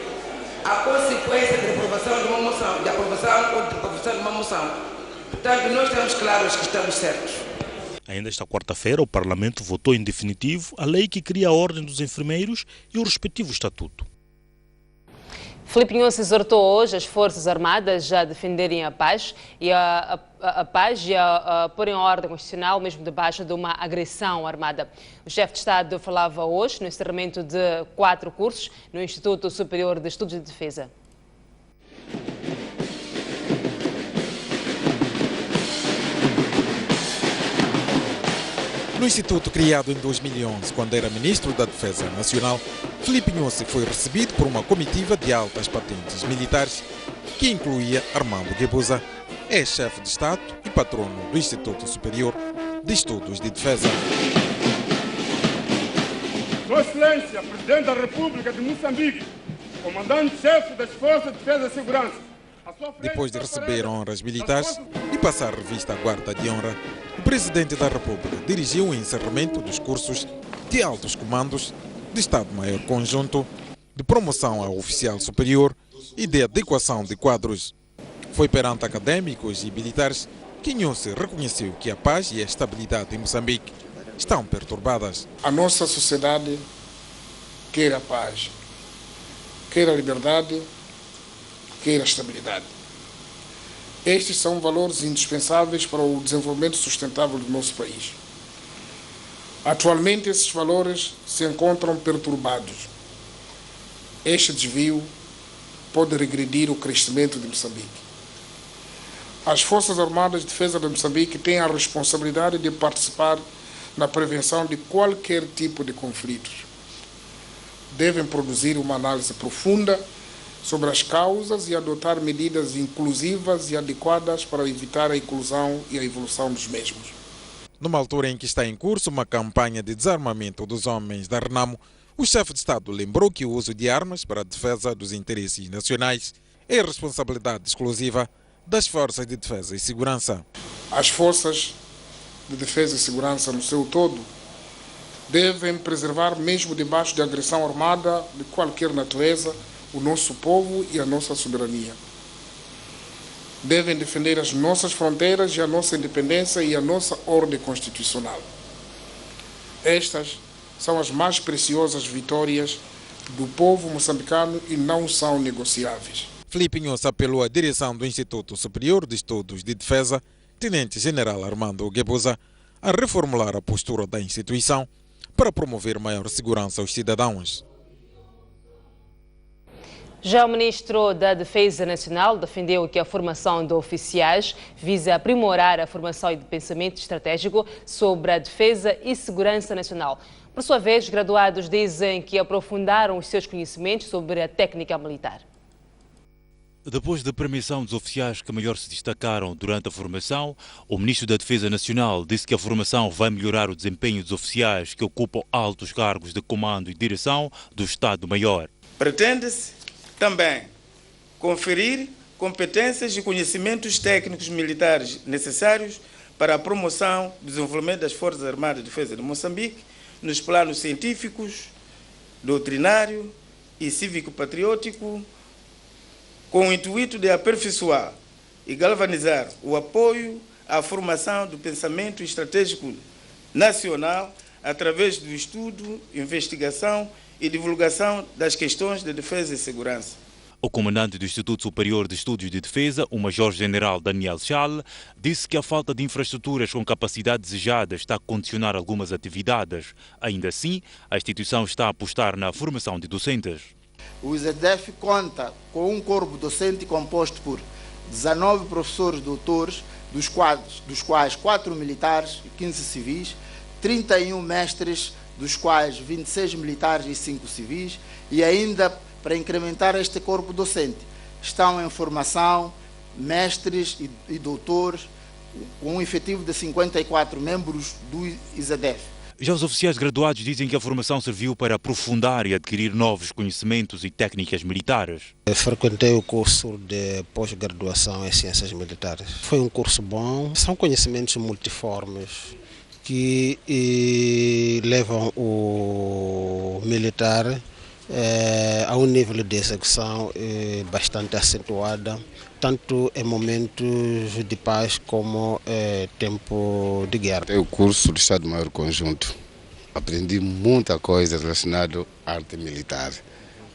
a consequência da aprovação de uma moção, de aprovação ou de aprovação de uma moção. Portanto, nós estamos claros que estamos certos. Ainda esta quarta-feira, o Parlamento votou em definitivo a lei que cria a Ordem dos Enfermeiros e o respectivo estatuto. Filipe Inhosse exortou hoje as Forças Armadas a defenderem a paz e a pôr em ordem constitucional, mesmo debaixo de uma agressão armada. O chefe de Estado falava hoje no encerramento de 4 cursos no Instituto Superior de Estudos de Defesa. No instituto criado em 2011, quando era ministro da Defesa Nacional, Filipe Inhosse foi recebido por uma comitiva de altas patentes militares que incluía Armando Guebuza, ex-chefe de Estado e patrono do Instituto Superior de Estudos de Defesa. Sua Excelência, Presidente da República de Moçambique, Comandante-Chefe das Forças de Defesa e Segurança. Depois de receber honras militares e passar revista à Guarda de Honra, o Presidente da República dirigiu o encerramento dos cursos de altos comandos de Estado-Maior Conjunto, de promoção a oficial superior e de adequação de quadros. Foi perante acadêmicos e militares que Inhosse reconheceu que a paz e a estabilidade em Moçambique estão perturbadas. A nossa sociedade quer a paz, quer a liberdade, quer a estabilidade. Estes são valores indispensáveis para o desenvolvimento sustentável do nosso país. Atualmente, esses valores se encontram perturbados. Este desvio pode regredir o crescimento de Moçambique. As Forças Armadas de Defesa de Moçambique têm a responsabilidade de participar na prevenção de qualquer tipo de conflitos. Devem produzir uma análise profunda sobre as causas e adotar medidas inclusivas e adequadas para evitar a inclusão e a evolução dos mesmos. Numa altura em que está em curso uma campanha de desarmamento dos homens da RENAMO, o chefe de Estado lembrou que o uso de armas para a defesa dos interesses nacionais é responsabilidade exclusiva das Forças de Defesa e Segurança. As Forças de Defesa e Segurança no seu todo devem preservar, mesmo debaixo de agressão armada de qualquer natureza, o nosso povo e a nossa soberania. Devem defender as nossas fronteiras e a nossa independência e a nossa ordem constitucional. Estas são as mais preciosas vitórias do povo moçambicano e não são negociáveis. Filipe Inhosse apelou à direção do Instituto Superior de Estudos de Defesa, Tenente-General Armando Guebuza, a reformular a postura da instituição para promover maior segurança aos cidadãos. Já o ministro da Defesa Nacional defendeu que a formação de oficiais visa aprimorar a formação de pensamento estratégico sobre a defesa e segurança nacional. Por sua vez, graduados dizem que aprofundaram os seus conhecimentos sobre a técnica militar. Depois da premiação dos oficiais que melhor se destacaram durante a formação, o ministro da Defesa Nacional disse que a formação vai melhorar o desempenho dos oficiais que ocupam altos cargos de comando e direção do Estado-Maior. Pretende-se também conferir competências e conhecimentos técnicos militares necessários para a promoção e desenvolvimento das Forças Armadas de Defesa de Moçambique nos planos científicos, doutrinário e cívico-patriótico, com o intuito de aperfeiçoar e galvanizar o apoio à formação do pensamento estratégico nacional através do estudo, investigação e divulgação das questões de defesa e segurança. O comandante do Instituto Superior de Estudos de Defesa, o Major-General Daniel Schall, disse que a falta de infraestruturas com capacidade desejada está a condicionar algumas atividades. Ainda assim, a instituição está a apostar na formação de docentes. O ISADEF conta com um corpo docente composto por 19 professores doutores, dos quais 4 militares e 15 civis, 31 mestres, dos quais 26 militares e 5 civis, e ainda, para incrementar este corpo docente, estão em formação mestres e doutores, com um efetivo de 54 membros do ISADEF. Já os oficiais graduados dizem que a formação serviu para aprofundar e adquirir novos conhecimentos e técnicas militares. Eu frequentei o curso de pós-graduação em Ciências Militares. Foi um curso bom, são conhecimentos multiformes que levam o militar a um nível de execução bastante acentuada, tanto em momentos de paz como tempo de guerra. É o curso do Estado-Maior Conjunto. Aprendi muita coisa relacionada à arte militar,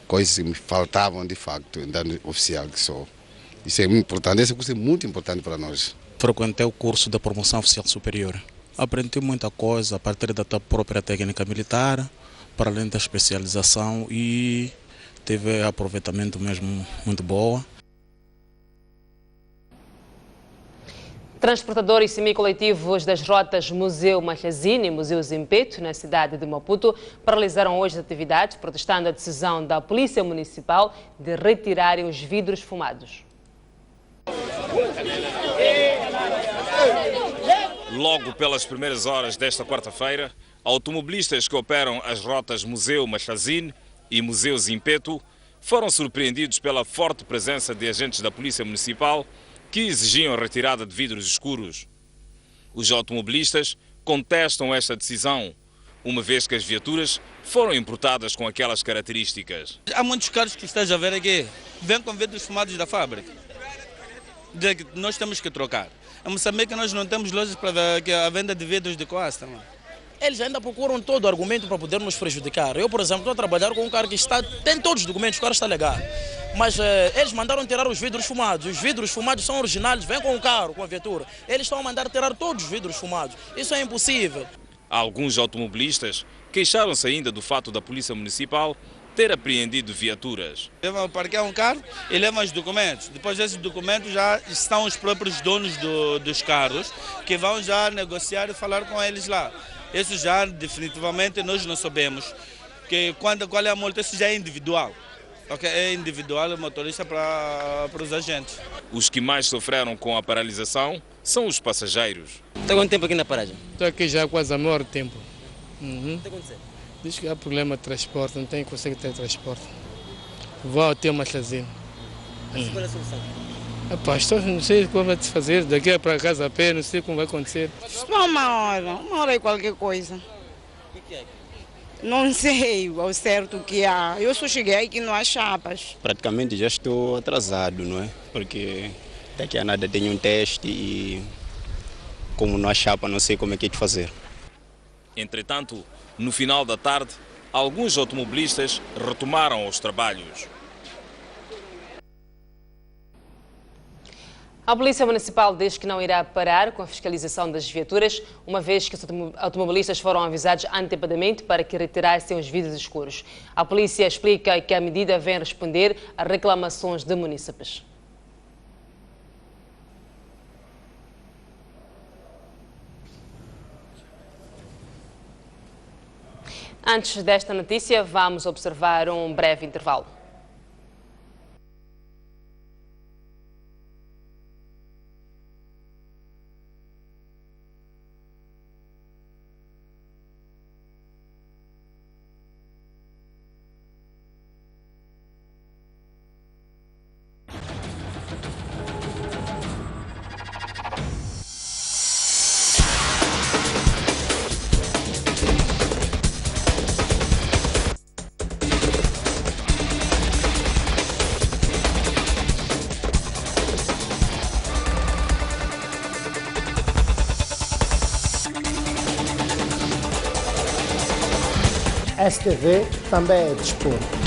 coisas que me faltavam de facto, enquanto oficial que sou. Isso é muito importante, esse curso é muito importante para nós. Frequentei o curso de promoção oficial superior. Aprendi muita coisa a partir da própria técnica militar, para além da especialização, e teve aproveitamento mesmo muito boa. Transportadores semicoletivos das rotas Museu Machazine e Museu Zimpeto, na cidade de Maputo, paralisaram hoje as atividades, protestando a decisão da Polícia Municipal de retirarem os vidros fumados. Logo pelas primeiras horas desta quarta-feira, automobilistas que operam as rotas Museu Machazine e Museu Zimpeto foram surpreendidos pela forte presença de agentes da Polícia Municipal que exigiam a retirada de vidros escuros. Os automobilistas contestam esta decisão, uma vez que as viaturas foram importadas com aquelas características. Há muitos carros que estás a ver aqui, vêm com vidros fumados da fábrica. Nós temos que trocar. Em Moçambique nós não temos lojas para a venda de vidros de costa. Eles ainda procuram todo argumento para poder nos prejudicar. Eu, por exemplo, estou a trabalhar com um carro que tem todos os documentos, o carro está legal. Mas eles mandaram tirar os vidros fumados. Os vidros fumados são originais, vêm com o carro, com a viatura. Eles estão a mandar tirar todos os vidros fumados. Isso é impossível. Alguns automobilistas queixaram-se ainda do fato da Polícia Municipal ter apreendido viaturas. Levam parquear um carro e levam os documentos. Depois esses documentos já estão os próprios donos dos carros, que vão já negociar e falar com eles lá. Isso já definitivamente nós não sabemos, que qual é a multa, isso já é individual. Okay? É individual o motorista para os agentes. Os que mais sofreram com a paralisação são os passageiros. Está quanto tempo aqui na paragem? Estou aqui já há quase a maior tempo. O que está acontecendo? Diz que há problema de transporte, não tem consegue ter transporte. Vou até uma Machazine. Qual é a solução? Rapaz, não sei como vai se fazer, daqui para casa a pé, não sei como vai acontecer. Só uma hora e qualquer coisa. O que é? Não sei ao certo o que há. Eu só cheguei aqui não há chapas. Praticamente já estou atrasado, não é? Porque daqui a nada tenho um teste e como não há chapa, não sei como é que é de fazer. Entretanto, no final da tarde, alguns automobilistas retomaram os trabalhos. A Polícia Municipal diz que não irá parar com a fiscalização das viaturas, uma vez que os automobilistas foram avisados antecipadamente para que retirassem os vidros escuros. A polícia explica que a medida vem responder a reclamações de munícipes. Antes desta notícia, vamos observar um breve intervalo. STV também é desporto.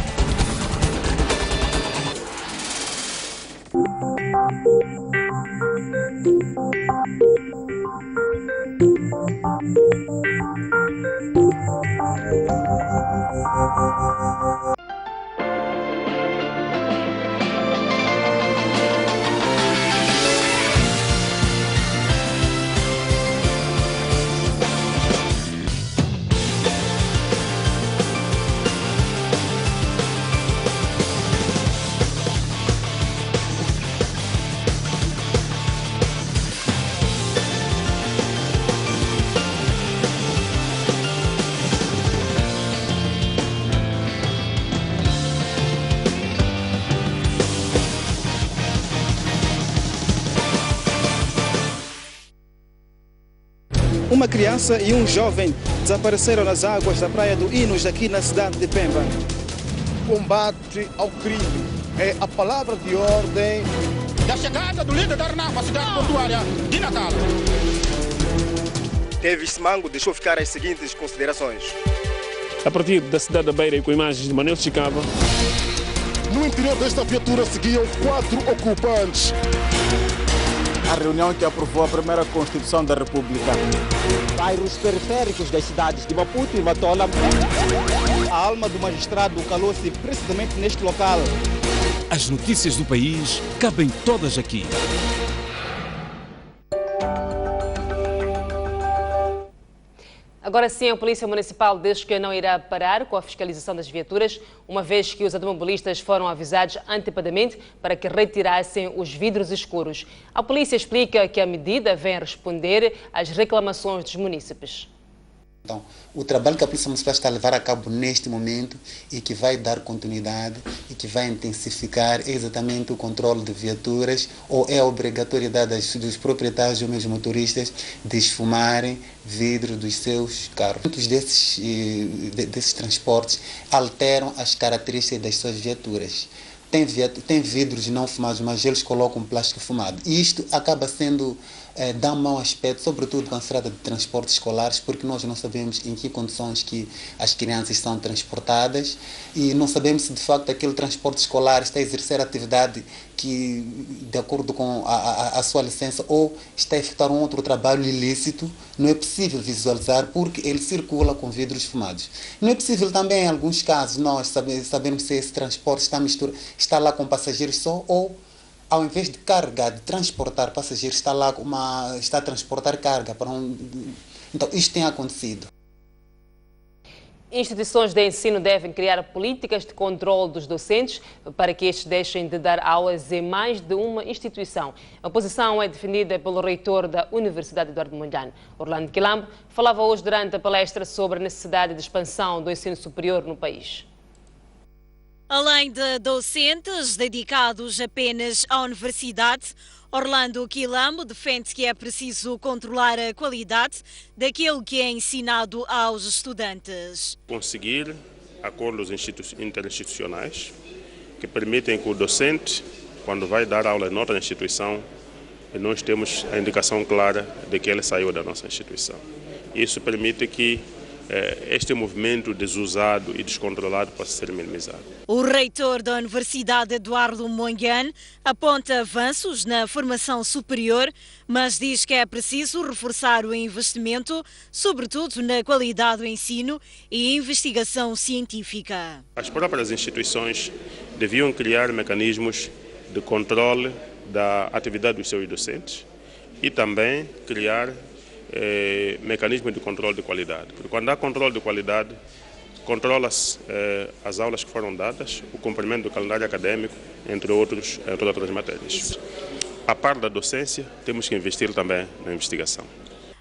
Uma criança e um jovem desapareceram nas águas da Praia do Inos, aqui na cidade de Pemba. Combate ao crime é a palavra de ordem da chegada do líder da RNAP à cidade portuária de Natal. Davis Mango deixou ficar as seguintes considerações. A partir da cidade da Beira e com imagens de Manuel Chicava. No interior desta viatura seguiam 4 ocupantes. A reunião que aprovou a primeira Constituição da República. Bairros periféricos das cidades de Maputo e Matola. A alma do magistrado calou-se precisamente neste local. As notícias do país cabem todas aqui. Agora sim, a Polícia Municipal diz que não irá parar com a fiscalização das viaturas, uma vez que os automobilistas foram avisados antecipadamente para que retirassem os vidros escuros. A polícia explica que a medida vem responder às reclamações dos munícipes. Então, o trabalho que a Polícia Municipal está a levar a cabo neste momento e que vai dar continuidade e que vai intensificar é exatamente o controle de viaturas, ou é a obrigatoriedade dos proprietários ou mesmo motoristas de esfumarem vidro dos seus carros. Muitos desses transportes alteram as características das suas viaturas. Tem vidros não fumados, mas eles colocam plástico fumado. E isto acaba sendo, dá um mau aspecto, sobretudo quando se trata de transportes escolares, porque nós não sabemos em que condições que as crianças são transportadas e não sabemos se de facto aquele transporte escolar está a exercer atividade que, de acordo com a sua licença, ou está a efetuar um outro trabalho ilícito. Não é possível visualizar porque ele circula com vidros fumados. Não é possível também, em alguns casos, nós sabermos se esse transporte está lá com passageiros só, ou ao invés de carregar, de transportar passageiros, está a transportar carga para Então, isto tem acontecido. Instituições de ensino devem criar políticas de controle dos docentes para que estes deixem de dar aulas em mais de uma instituição. A posição é defendida pelo reitor da Universidade Eduardo Mondlane. Orlando Quilambo falava hoje durante a palestra sobre a necessidade de expansão do ensino superior no país. Além de docentes dedicados apenas à universidade, Orlando Quilambo defende que é preciso controlar a qualidade daquilo que é ensinado aos estudantes. Conseguir acordos interinstitucionais que permitem que o docente, quando vai dar aula em outra instituição, nós temos a indicação clara de que ele saiu da nossa instituição. Isso permite que este movimento desusado e descontrolado possa ser minimizado. O reitor da Universidade Eduardo Mondlane aponta avanços na formação superior, mas diz que é preciso reforçar o investimento, sobretudo na qualidade do ensino e investigação científica. As próprias instituições deviam criar mecanismos de controle da atividade dos seus docentes e também criar mecanismo de controle de qualidade. Porque quando há controle de qualidade, controla-se as aulas que foram dadas, o cumprimento do calendário acadêmico, entre outras matérias. A par da docência, temos que investir também na investigação.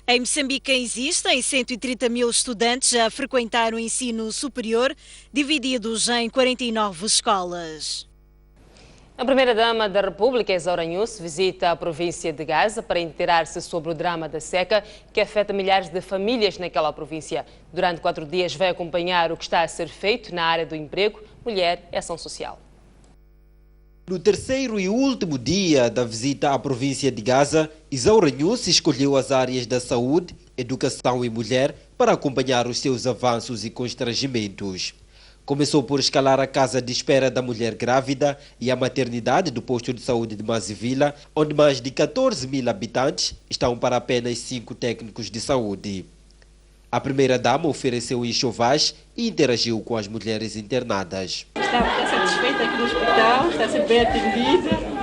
Em Moçambique existem 130 mil estudantes a frequentar o ensino superior, divididos em 49 escolas. A primeira-dama da República, Isaura Nhus, visita a província de Gaza para inteirar-se sobre o drama da seca que afeta milhares de famílias naquela província. Durante 4 dias vai acompanhar o que está a ser feito na área do emprego, mulher e ação social. No terceiro e último dia da visita à província de Gaza, Isaura News escolheu as áreas da saúde, educação e mulher para acompanhar os seus avanços e constrangimentos. Começou por escalar a casa de espera da mulher grávida e a maternidade do posto de saúde de Mazivila, onde mais de 14 mil habitantes estão para apenas 5 técnicos de saúde. A primeira-dama ofereceu enxovais e interagiu com as mulheres internadas. Está satisfeita aqui no hospital, está sendo bem atendida.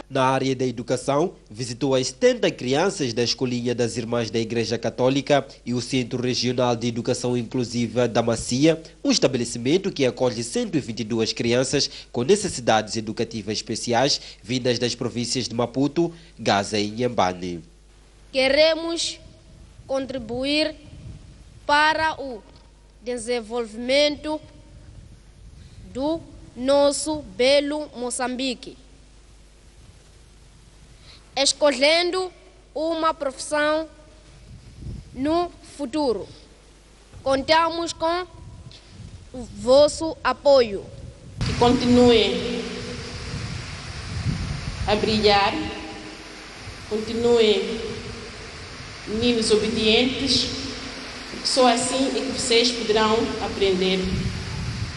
Na área da educação, visitou as 70 crianças da Escolinha das Irmãs da Igreja Católica e o Centro Regional de Educação Inclusiva da Macia, um estabelecimento que acolhe 122 crianças com necessidades educativas especiais vindas das províncias de Maputo, Gaza e Inhambane. Queremos contribuir para o desenvolvimento do nosso belo Moçambique, escolhendo uma profissão no futuro. Contamos com o vosso apoio. Que continue a brilhar, continue meninos obedientes, porque só assim é que vocês poderão aprender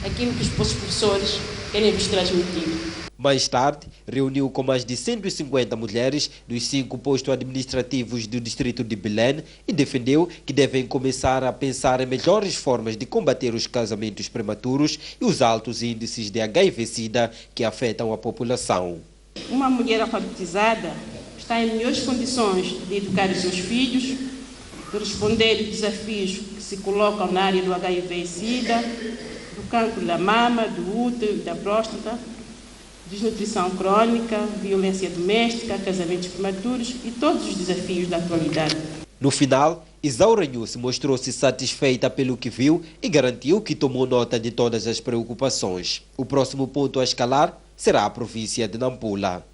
aquilo que os vossos professores querem vos transmitir. Mais tarde, reuniu com mais de 150 mulheres dos 5 postos administrativos do distrito de Belém e defendeu que devem começar a pensar em melhores formas de combater os casamentos prematuros e os altos índices de HIV-Sida que afetam a população. Uma mulher alfabetizada está em melhores condições de educar os seus filhos, de responder aos desafios que se colocam na área do HIV-Sida, do cancro da mama, do útero e da próstata, desnutrição crônica, violência doméstica, casamentos prematuros e todos os desafios da atualidade. No final, Isaura News mostrou-se satisfeita pelo que viu e garantiu que tomou nota de todas as preocupações. O próximo ponto a escalar será a província de Nampula.